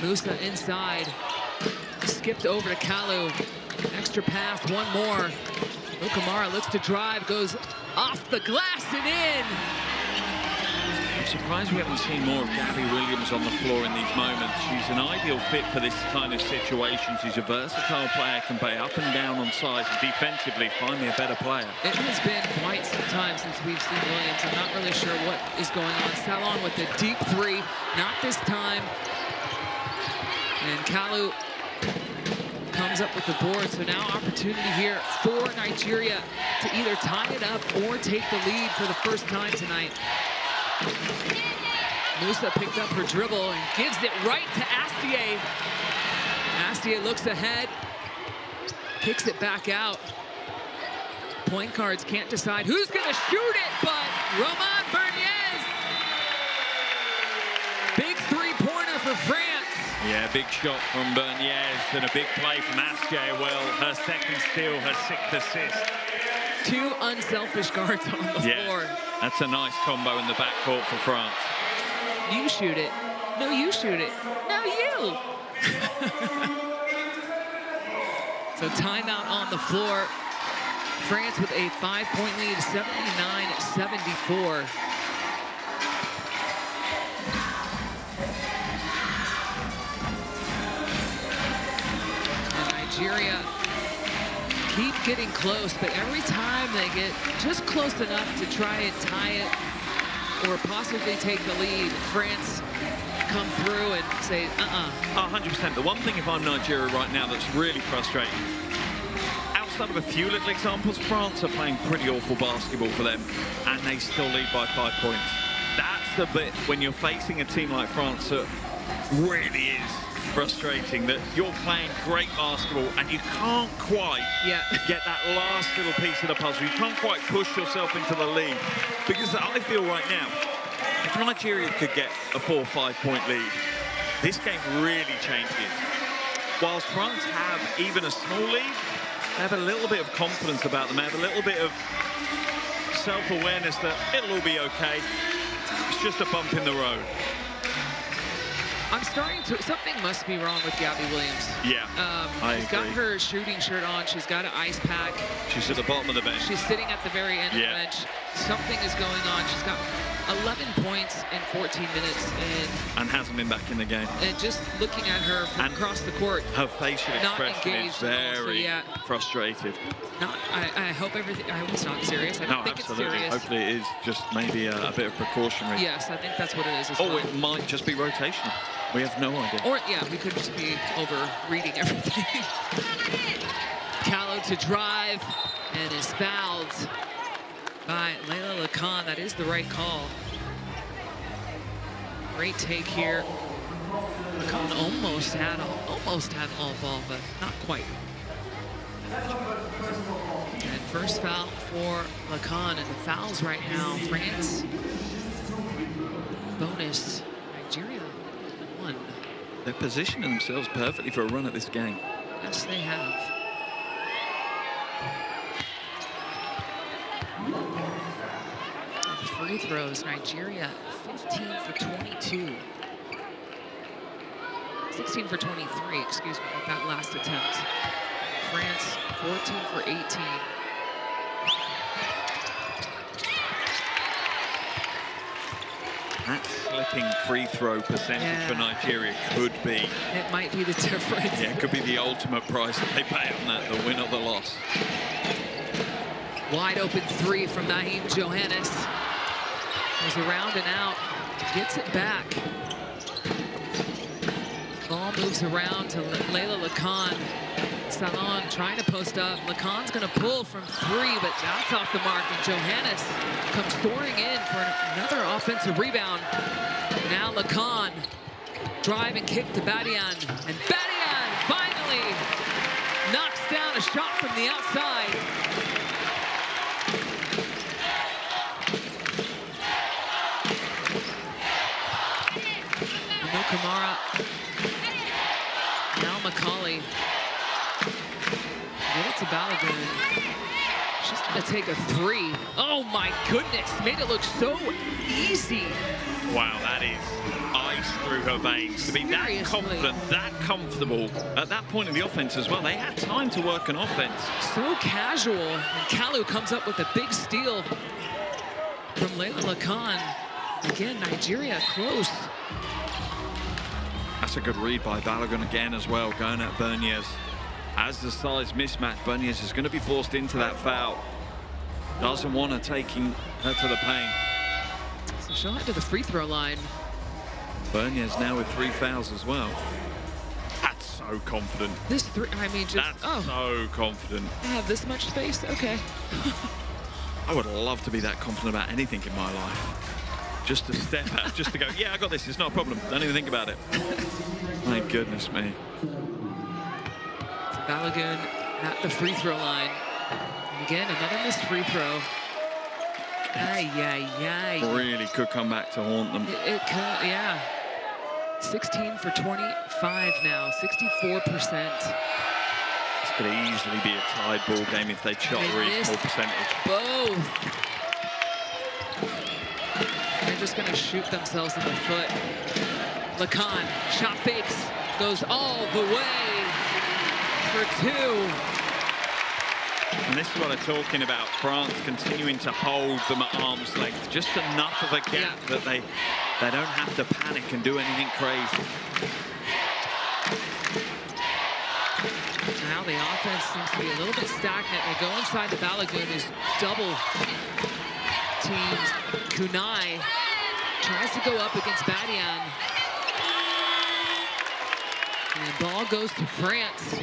Musa inside. Skipped over to Kalu. Extra pass, one more. Okamara looks to drive, goes off the glass and in.
I'm surprised we haven't seen more of Gabby Williams on the floor in these moments. She's an ideal fit for this kind of situation. She's a versatile player, can play up and down on sides, and defensively find me a better player.
It has been quite some time since we've seen Williams. I'm not really sure what is going on. Salon with the deep 3, not this time. And Kalu comes up with the board, so now opportunity here for Nigeria to either tie it up or take the lead for the first time tonight. Musa picked up her dribble and gives it right to Astier. Astier looks ahead, kicks it back out. Point guards can't decide who's gonna shoot it, but Romain Berniez. Big 3-pointer for France.
Yeah, big shot from Berniez and a big play from Askew. Well, her second steal, her 6th assist.
2 unselfish guards on the floor.
That's a nice combo in the backcourt for France.
You shoot it. No, you shoot it. No, you. So timeout on the floor. France with a 5-point lead, 79-74. Nigeria keep getting close, but every time they get just close enough to try and tie it or possibly take the lead, France come through and say,
100%. The one thing, if I'm Nigeria right now, that's really frustrating, outside of a few little examples, France are playing pretty awful basketball for them, and they still lead by 5 points. That's the bit when you're facing a team like France that really is frustrating, that you're playing great basketball and you can't quite get that last little piece of the puzzle. You can't quite push yourself into the lead. Because I feel right now, if Nigeria could get a 4 or 5 point lead, this game really changes. Whilst France have even a small lead, they have a little bit of confidence about them. They have a little bit of self-awareness that it'll all be okay. It's just a bump in the road.
I'm starting to, something must be wrong with Gabby Williams.
Yeah,
she's got her shooting shirt on. She's got an ice pack.
She's at the bottom of the bench.
She's sitting at the very end of the bench. Something is going on. She's got 11 points in 14 minutes. And
hasn't been back in the game.
And just looking at her from across the court.
Her facial expression is very frustrated.
I hope everything, I hope it's not serious. I don't think it's serious.
Hopefully it is just maybe a bit of precautionary.
Yes, I think that's what it is as well.
It might just be rotational. We have no idea.
Or, we could just be over-reading everything. Callow to drive and is fouled by Layla Lacan. That is the right call. Great take here. Lacan almost had all ball, but not quite. And first foul for Lacan, and the fouls right now. France, bonus, Nigeria.
They're positioning themselves perfectly for a run at this game.
Yes, they have. And free throws, Nigeria 15 for 22. 16 for 23, excuse me, with that last attempt. France 14 for 18.
That slipping free throw percentage for Nigeria could be.
It might be the difference.
Yeah, it could be the ultimate price that they pay on that, the win or the loss.
Wide open 3 from Naheem Johannes. Goes around and out, gets it back. Ball moves around to Layla Lacan. Salon trying to post up. Lacan's going to pull from 3, but that's off the mark. And Johannes comes soaring in for another offensive rebound. Now Lacan drive and kick to Badian. And Badian finally knocks down a shot from the outside. No Kamara. Now McCauley. Get it to Balogun. She's gonna take a 3. Oh my goodness, made it look so easy.
Wow, that is ice through her veins. To be that confident, that comfortable at that point in the offense as well. They had time to work an offense.
So casual, and Kalu comes up with a big steal from Layla Lacan. Again, Nigeria close.
That's a good read by Balogun again as well, going at Berniez. As the size mismatch, Berniez is going to be forced into that foul. Doesn't want her taking her to the paint.
So she'll head to the free throw line.
Berniez now with 3 fouls as well. That's so confident.
This 3, I mean, just,
that's so confident.
I have this much space? Okay.
I would love to be that confident about anything in my life. Just to step out, just to go, yeah, I got this, it's not a problem. Don't even think about it. My goodness me.
Balogun at the free throw line. And again, another missed free throw. Ay.
Really could come back to haunt them.
It could, yeah. 16 for 25 now, 64%.
This could easily be a tied ball game if they shot a reasonable percentage.
Both. They're just going to shoot themselves in the foot. Lacan, shot fakes, goes all the way for 2.
And this is what I'm talking about. France continuing to hold them at arm's length. Just enough of a gap that they don't have to panic and do anything crazy.
Now the offense seems to be a little bit stagnant. They go inside the Balagoon, who's double teams. Kunai tries to go up against Badian. And the ball goes to France.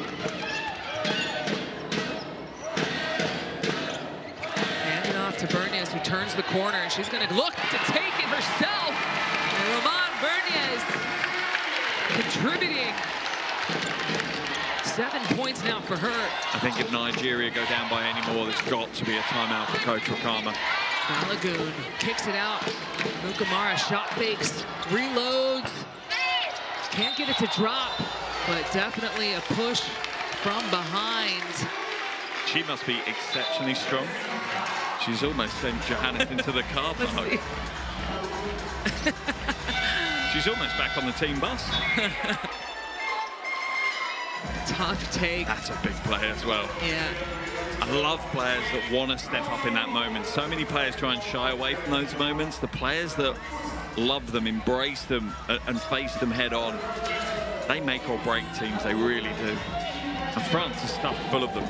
Handed off to Berniez, who turns the corner, and she's going to look to take it herself. And Roman Berniez contributing. 7 points now for her.
I think if Nigeria go down by any more, there's got to be a timeout for Coach Wakama.
Balagoon kicks it out. Mukamara shot fakes, reloads. Can't get it to drop, but definitely a push from behind.
She must be exceptionally strong. She's almost sent Johannes into the car park. She's almost back on the team bus.
Tough take.
That's a big play as well.
Yeah.
I love players that want to step up in that moment. So many players try and shy away from those moments. The players that love them, embrace them, and face them head on, they make or break teams. They really do. And France is stuffed full of them.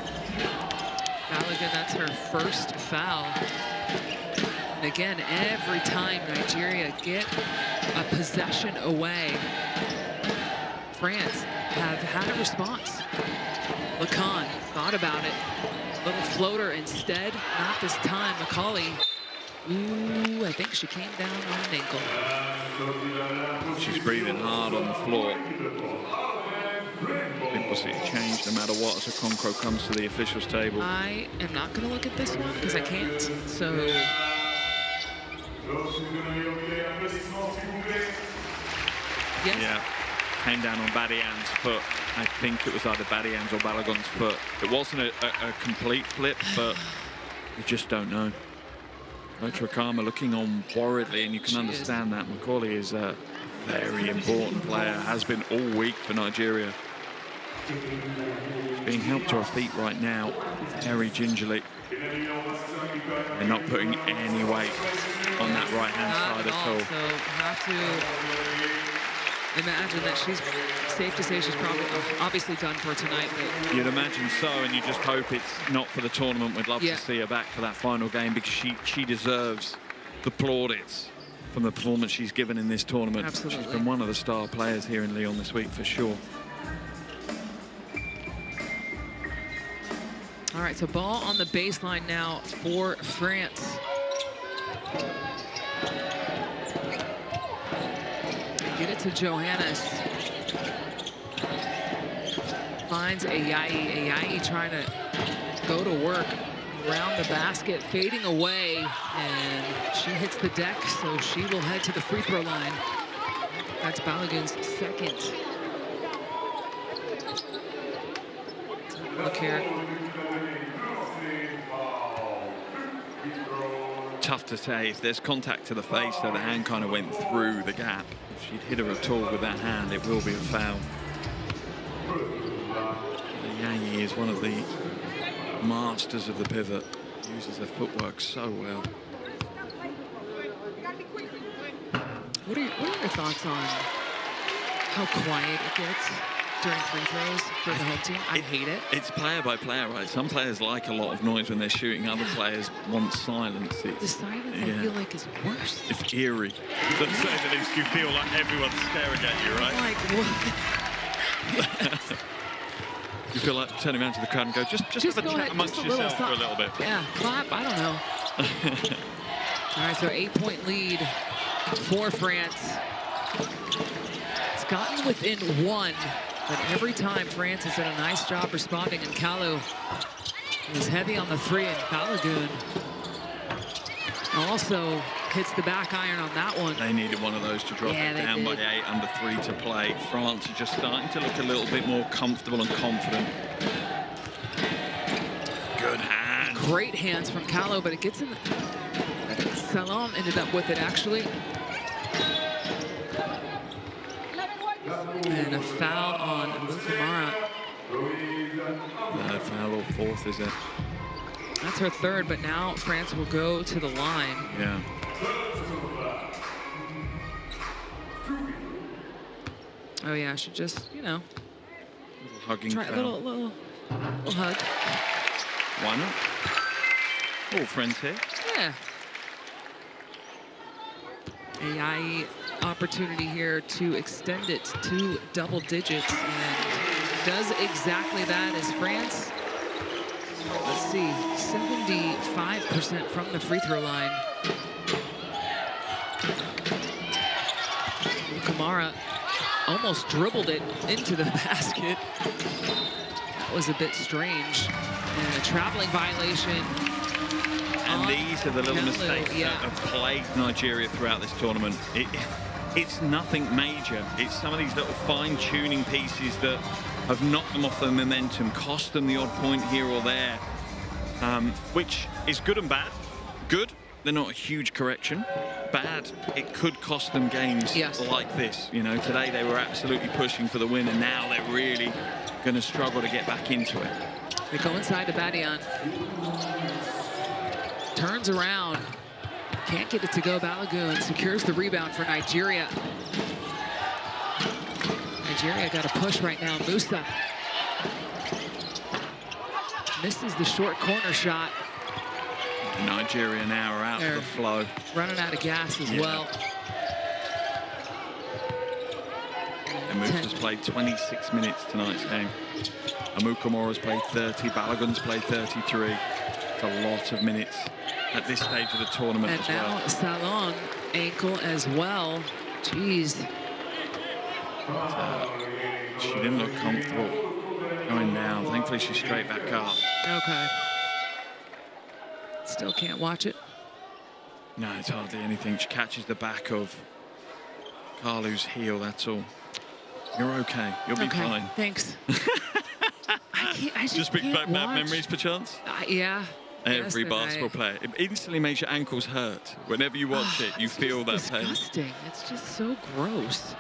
Balagoon, that's her first foul. And again, every time Nigeria get a possession away, France have had a response. Lacan thought about it. Little floater instead. Not this time. Macaulay. Ooh, I think she came down on an ankle.
She's breathing hard on the floor. I think we'll see a change no matter what as Okonkwo comes to the officials' table.
I am not going to look at this one because I can't. So. Yes.
Yeah. Came down on Badian's foot. I think it was either Badian's or Balagon's foot. It wasn't a complete flip, but you just don't know. Coach Wakama looking on worriedly, and you can understand that. Macaulay is a very important player, has been all week for Nigeria. She's being helped to her feet right now, very gingerly. They're not putting any weight on that right-hand side at all.
So have to imagine that she's, safe to say she's probably obviously done for tonight. But
you'd imagine so, and you just hope it's not for the tournament. We'd love to see her back for that final game because she deserves the plaudits from the performance she's given in this tournament.
Absolutely.
She's been one of the star players here in Lyon this week for sure.
All right, so ball on the baseline now for France. Get it to Johannes. Finds Ayayi. Ayayi trying to go to work around the basket, fading away, and she hits the deck, so she will head to the free throw line. That's Balagoon's second. Look here.
Tough to say. If there's contact to the face, so the hand kind of went through the gap. If she'd hit her at all with that hand, it will be a foul. Ayayi is one of the masters of the pivot. Uses her footwork so well.
What are your thoughts on how quiet it gets during free throws for the home team? I hate it.
It's player by player, right? Some players like a lot of noise when they're shooting. Other players want silence.
The silence, I feel like, is worse.
It's eerie. To say the least, you feel like everyone's staring at you, right?
Like, what?
You feel like turning around to the crowd and go, just have a chat amongst yourself for a little bit.
Yeah, clap, I don't know. All right, so 8-point lead for France. It's gotten within one, but every time France has done a nice job responding, and Kalu is heavy on the three, and Balagoon also hits the back iron on that one.
They needed one of those to drop it down by 8, under 3 to play. France are just starting to look a little bit more comfortable and confident. Good hand.
Great hands from Kahlo, but it gets in the... I think Salon ended up with it, actually. And a foul on Kamara.
Third foul or fourth, is it?
That's her third, but now France will go to the line.
Yeah.
Oh yeah, I should just, you know,
Little hugging
try
foul.
a little hug.
Why not? All friends here.
Yeah. AI opportunity here to extend it to double digits, and does exactly that as France. Let's see, 75% from the free throw line. Kamara almost dribbled it into the basket. That was a bit strange. And a traveling violation.
And these are the little mistakes that have plagued Nigeria throughout this tournament. It's nothing major. It's some of these little fine-tuning pieces that have knocked them off their momentum, cost them the odd point here or there, which is good and bad. Good, they're not a huge correction. Bad, it could cost them games like this. You know, today they were absolutely pushing for the win, and now they're really going to struggle to get back into it.
They go inside to Badian. Turns around. Can't get it to go. Balogun secures the rebound for Nigeria. Nigeria got a push right now. Musa misses the short corner shot.
Nigeria now are out of the flow.
Running out of gas as well.
And Musa's played 26 minutes tonight's game. Amukamura's played 30, Balogun's played 33. It's a lot of minutes at this stage of the tournament as well.
And now Salon ankle as well. Jeez.
She didn't look comfortable going down. Thankfully, she's straight back up.
Okay. Still can't watch it.
No, it's hardly anything. She catches the back of Carlu's heel, that's all. You're okay. You'll be fine.
Thanks. I just
bring
can't
back bad
watch.
memories, perchance?
Yeah.
Every basketball player. It instantly makes your ankles hurt. Whenever you watch it, you feel that pain.
Disgusting. It's just so gross.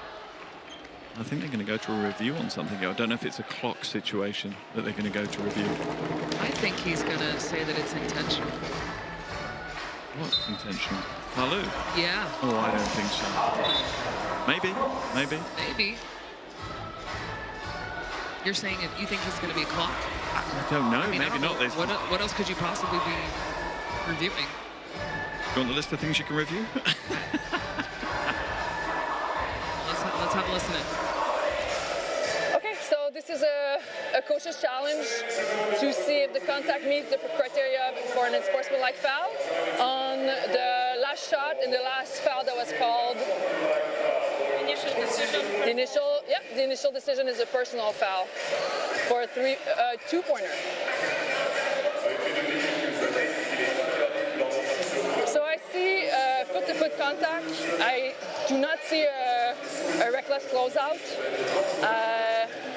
I think they're going to go to a review on something. I don't know if it's a clock situation that they're going to go to review.
I think he's going to say that it's intentional.
What's intentional? Carlu?
Yeah.
Oh, I don't think so. Maybe.
Maybe. You're saying you think it's going to be a clock?
I don't know. Maybe not.
What else could you possibly be reviewing?
Do you want the list of things you can review?
Let's have a listen in.
Okay, so this is a coach's challenge to see if the contact meets the criteria for an unsportsmanlike foul. On the last shot and the last foul that was called, initial decision. The initial decision is a personal foul for a two-pointer. So I see foot-to-foot contact. I do not see a reckless closeout.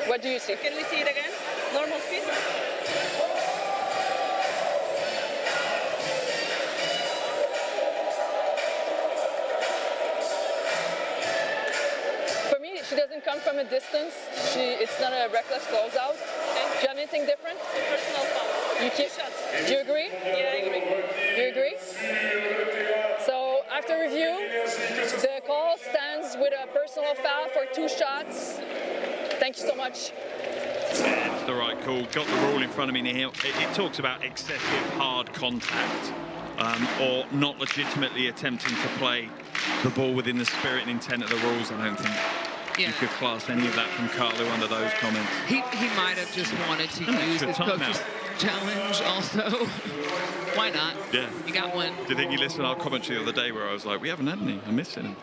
What do you see? Can we see it again? Normal speed? For me, she doesn't come from a distance. It's not a reckless closeout. Okay. Do you have anything different? Personal foul. Do you agree? Yeah, I agree. You agree? So after review, the call stands with a personal foul for 2 shots. Thank you so much.
Yeah, it's the right call. Got the rule in front of me here. It talks about excessive hard contact or not legitimately attempting to play the ball within the spirit and intent of the rules. I don't think you could class any of that from Carlu under those comments.
He might have just wanted to use his coach's challenge also. Why not?
Yeah.
You got one.
Do you think you listened to our commentary the other day where I was like, we haven't had any, I'm missing them.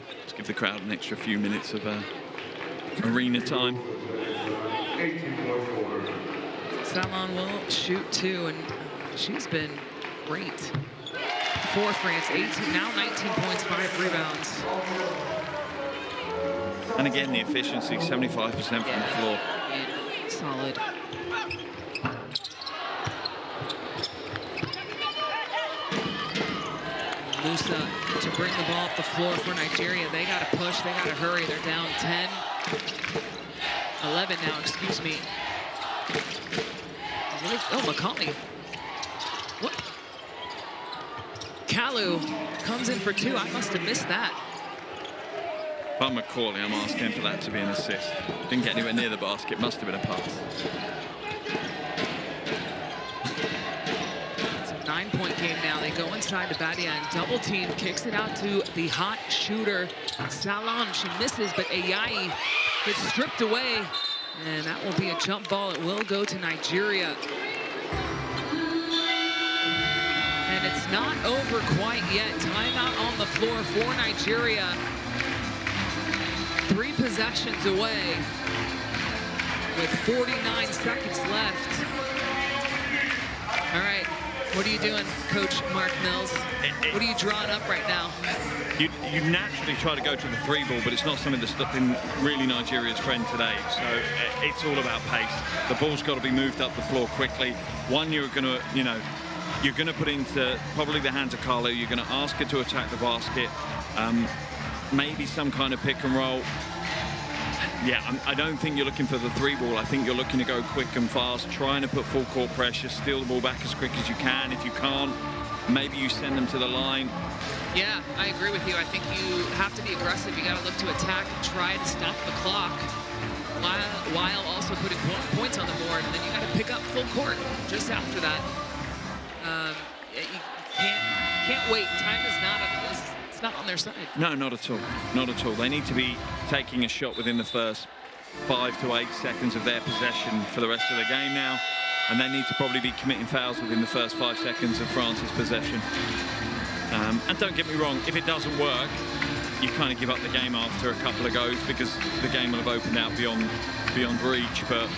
Let's give the crowd an extra few minutes of arena time.
Salon will shoot 2, and she's been great for France. 18, now 19 points, 5 rebounds.
And again, the efficiency, 75% from the floor.
Yeah, solid. Musa to bring the ball up the floor for Nigeria. They got to push, they got to hurry. They're down 10. 11 now, excuse me. Oh, McCauley. What? Kalu comes in for 2. I must have missed that.
If I'm McCauley, I'm asking for that to be an assist. Didn't get anywhere near the basket. Must have been a pass.
It's a 9-point game now. They go inside to Badia and double team. Kicks it out to the hot shooter, Salon. She misses, but Ayayi gets stripped away. And that will be a jump ball. It will go to Nigeria. And it's not over quite yet. Timeout on the floor for Nigeria. 3 possessions away with 49 seconds left. All right, what are you doing, Coach Mark Mills? What are you drawing up right now?
You naturally try to go to the 3 ball, but it's not something that's been really Nigeria's friend today. So it's all about pace. The ball's got to be moved up the floor quickly. One, you're going to, you're going to put into probably the hands of Carlo. You're going to ask her to attack the basket. Maybe some kind of pick and roll. Yeah, I don't think you're looking for the 3 ball. I think you're looking to go quick and fast, trying to put full court pressure, steal the ball back as quick as you can. If you can't, maybe you send them to the line.
Yeah, I agree with you. I think you have to be aggressive. You got to look to attack and try to stop the clock while also putting points on the board. And then you got to pick up full court just after that. You can't wait. Time is not it's not on their side.
No, not at all. Not at all. They need to be taking a shot within the first 5 to 8 seconds of their possession for the rest of the game now. And they need to probably be committing fouls within the first 5 seconds of France's possession. And don't get me wrong, if it doesn't work, you kind of give up the game after a couple of goes because the game will have opened out beyond reach. But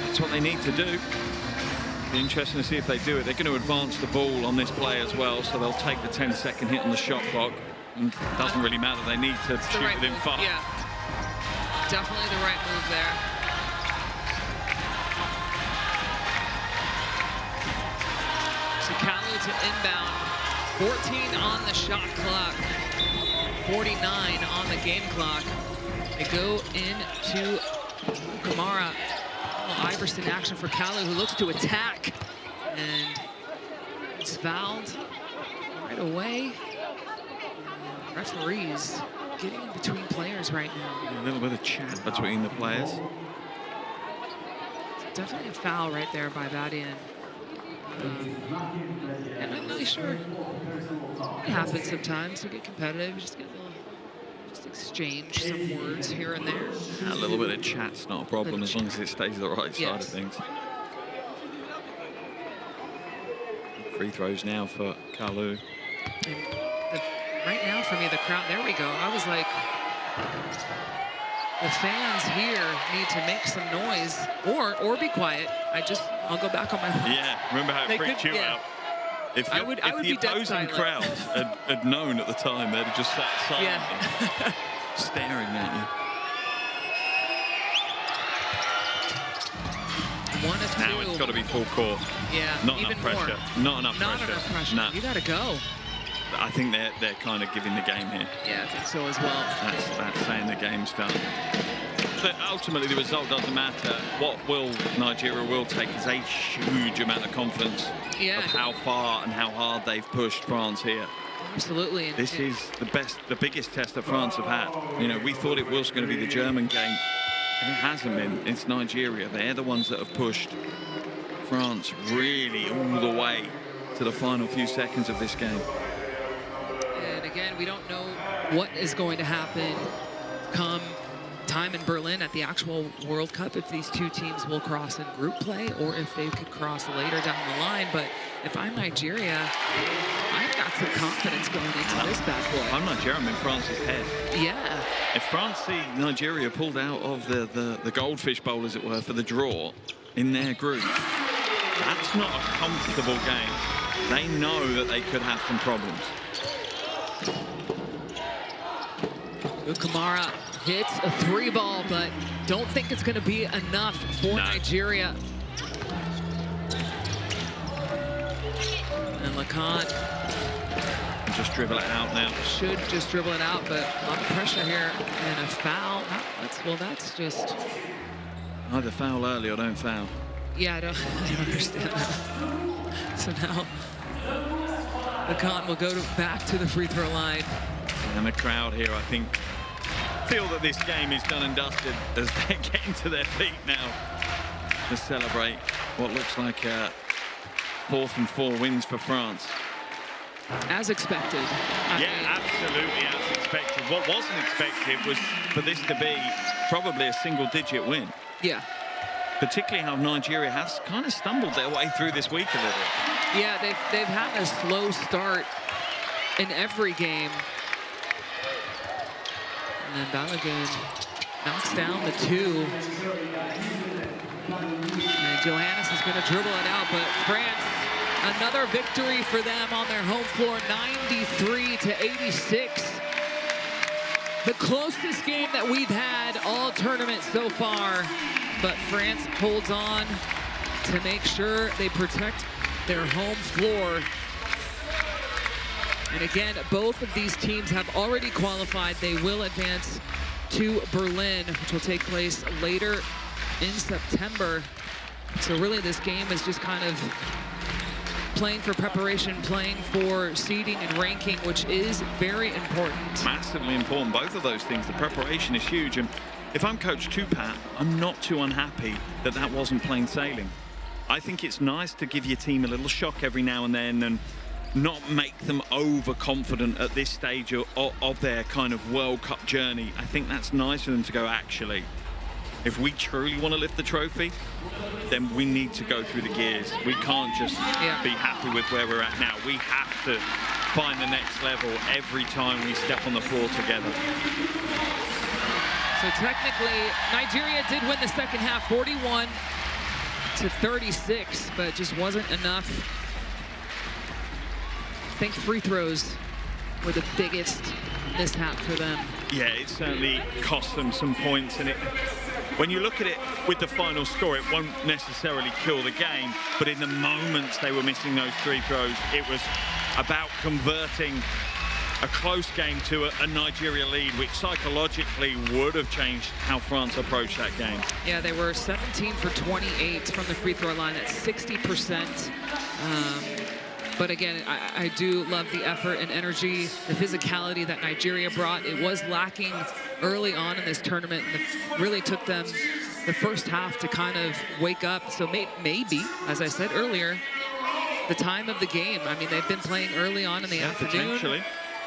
that's what they need to do. Be interesting to see if they do it. They're going to advance the ball on this play as well, so they'll take the 10-second hit on the shot clock. And it doesn't really matter. They need to shoot
right
within 5.
Yeah, definitely the right move there. So Kalu to inbound. 14 on the shot clock. 49 on the game clock. They go into Kamara. Iverson action for Kalu, who looks to attack. And it's fouled right away. And referees getting in between players right now.
A little bit of chat between the players.
It's definitely a foul right there by Badian. I'm not really sure. It happens sometimes. You get competitive, you just get a little, just exchange some words here and there.
A little bit of chat's not a problem as long as it stays the right side of things. Free throws now for Kalu.
Right now for me, the crowd, there we go. I was like, the fans here need to make some noise or be quiet. I'll go back on my horse.
Yeah, remember how it freaked you out? If the opposing crowd had known at the time, they'd have just sat silently, staring at
you. 1 of 2.
Now it's got to be full court.
Yeah,
not
even
enough pressure.
More.
Not enough
not
pressure.
Enough pressure.
No.
You got to go.
I think they're kind of giving the game here.
Yeah, I think so as well.
That's saying the game's done. But ultimately, the result doesn't matter. What Nigeria will take is a huge amount of confidence of how far and how hard they've pushed France here.
Absolutely.
This is the biggest test that France have had. You know, we thought it was going to be the German game. And it hasn't been. It's Nigeria. They're the ones that have pushed France really all the way to the final few seconds of this game.
And again, we don't know what is going to happen come time in Berlin at the actual World Cup, if these two teams will cross in group play or if they could cross later down the line. But if I'm Nigeria, I've got some confidence going into this bad boy.
If I'm Nigeria, I'm in France's head.
Yeah.
If France see Nigeria pulled out of the goldfish bowl, as it were, for the draw in their group, that's not a comfortable game. they know that they could have some problems.
Kamara hits a 3-ball, but don't think it's going to be enough for Nigeria. And Lacan
just dribble it out now.
Should just dribble it out, but a lot of pressure here and a foul. That's just
either foul early or don't foul.
Yeah, I don't understand that. So now Lacan will go back to the free throw line.
And the crowd here, I think, feel that this game is done and dusted as they're getting to their feet now to celebrate what looks like 4th and 4 wins for France.
As expected.
Absolutely as expected. What wasn't expected was for this to be probably a single-digit win.
Yeah.
Particularly how Nigeria has kind of stumbled their way through this week a little.
Yeah, they've had a slow start in every game. And then Balogun knocks down the 2. And Johannes is going to dribble it out, but France, another victory for them on their home floor, 93-86. The closest game that we've had all tournament so far, but France holds on to make sure they protect their home floor. And again, both of these teams have already qualified. They will advance to Berlin, which will take place later in September. So really this game is just kind of playing for preparation, playing for seeding and ranking, which is very important.
Massively important, both of those things. The preparation is huge. And if I'm Coach Tupat, I'm not too unhappy that that wasn't plain sailing. I think it's nice to give your team a little shock every now and then and not make them overconfident at this stage of their kind of World Cup journey. I think that's nice for them to go, actually, if we truly want to lift the trophy, then we need to go through the gears. We can't just be happy with where we're at now. We have to find the next level every time we step on the floor together.
So technically, Nigeria did win the second half, 41-36, but it just wasn't enough. I think free throws were the biggest mishap for them.
Yeah, it certainly cost them some points, and when you look at it with the final score, it won't necessarily kill the game, but in the moments they were missing those free throws, it was about converting a close game to a Nigeria lead, which psychologically would have changed how France approached that game.
Yeah, they were 17 for 28 from the free throw line at 60%. But again, I do love the effort and energy, the physicality that Nigeria brought. It was lacking early on in this tournament, and it really took them the first half to kind of wake up. So maybe, as I said earlier, the time of the game. I mean, they've been playing early on in the afternoon.
Potentially.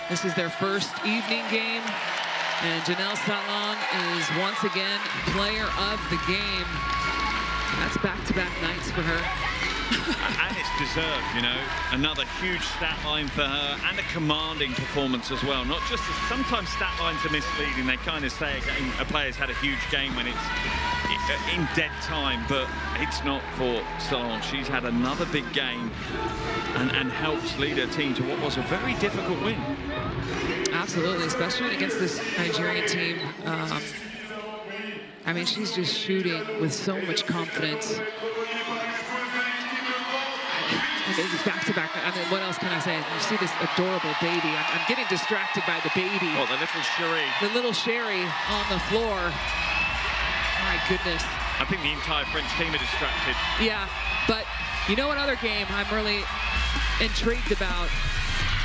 This is their first evening game, and Janelle Salon is once again player of the game. That's back-to-back nights for her.
And it's deserved, you know. Another huge stat line for her, and a commanding performance as well. Not just sometimes stat lines are misleading. They kind of say a player's had a huge game when it's in dead time, but it's not for Salon. She's had another big game and helps lead her team to what was a very difficult win.
Absolutely, especially against this Nigerian team. I mean, she's just shooting with so much confidence. Back-to-back. I mean, what else can I say? You see this adorable baby. I'm getting distracted by the baby.
Oh, the little Sherry.
The little Sherry on the floor. My goodness.
I think the entire French team are distracted.
Yeah, but you know what other game I'm really intrigued about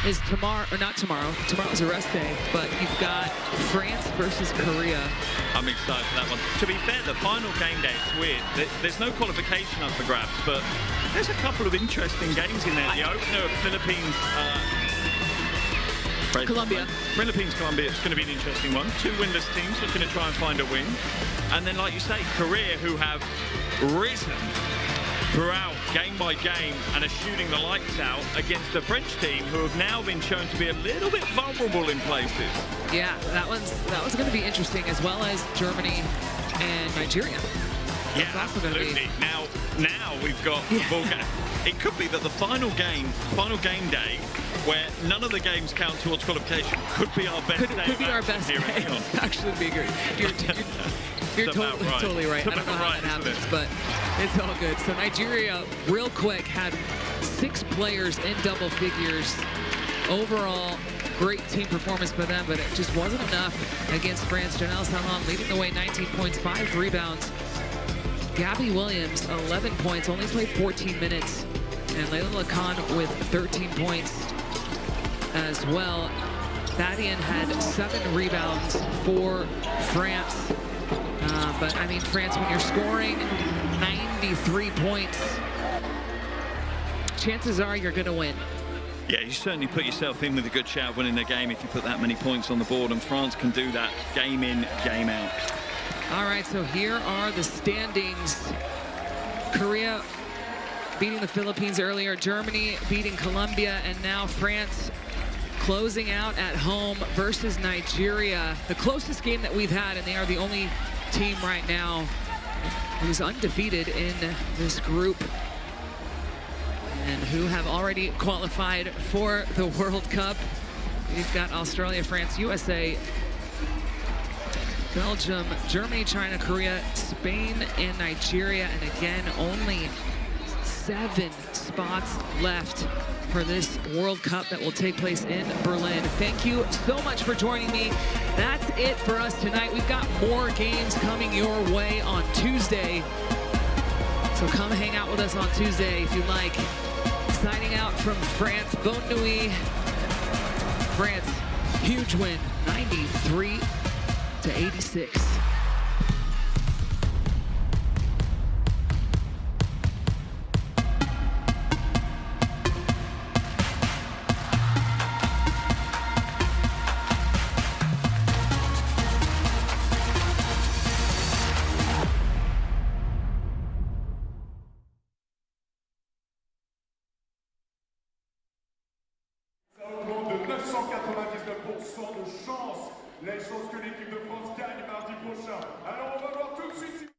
is tomorrow, or not tomorrow. Tomorrow's a rest day, but you've got France versus Korea.
I'm excited for that one. To be fair, the final game day, it's weird. There's no qualification up for grabs, but there's a couple of interesting games in there. The opener of Philippines,
Colombia.
Philippines-Colombia, it's going to be an interesting one. Two winless teams looking to try and find a win. And then, like you say, Korea, who have risen throughout game by game and are shooting the lights out against the French team, who have now been shown to be a little bit vulnerable in places.
Yeah, that one's going to be interesting, as well as Germany and Nigeria.
Yeah, absolutely. Now we've got it could be that the final game day, where none of the games count towards qualification, could be our best day.
Could be our best day. Actually, be good. You're totally right. I don't know how that happens, but it's all good. So Nigeria, real quick, had 6 players in double figures. Overall, great team performance for them, but it just wasn't enough against France. Janelle Salon leading the way, 19 points, 5 rebounds. Gabby Williams, 11 points, only played 14 minutes. And Layla Lacan with 13 points as well. Thaddean had 7 rebounds for France. But, I mean, France, when you're scoring 93 points, chances are you're going to win.
Yeah, you certainly put yourself in with a good shot of winning the game if you put that many points on the board, and France can do that game in, game out.
All right, so here are the standings. Korea beating the Philippines earlier, Germany beating Colombia, and now France closing out at home versus Nigeria. The closest game that we've had, and they are the only team right now who's undefeated in this group and who have already qualified for the World Cup. We've got Australia, France, USA, Belgium, Germany, China, Korea, Spain, and Nigeria. And again, only 7 spots left for this World Cup that will take place in Berlin. Thank you so much for joining me. That's it for us tonight. We've got more games coming your way on Tuesday. So come hang out with us on Tuesday if you like. Signing out from France, Bonne nuit. France, huge win, 93-86.
de chance les chances que l'équipe de France gagne mardi prochain. Alors on va voir tout de suite.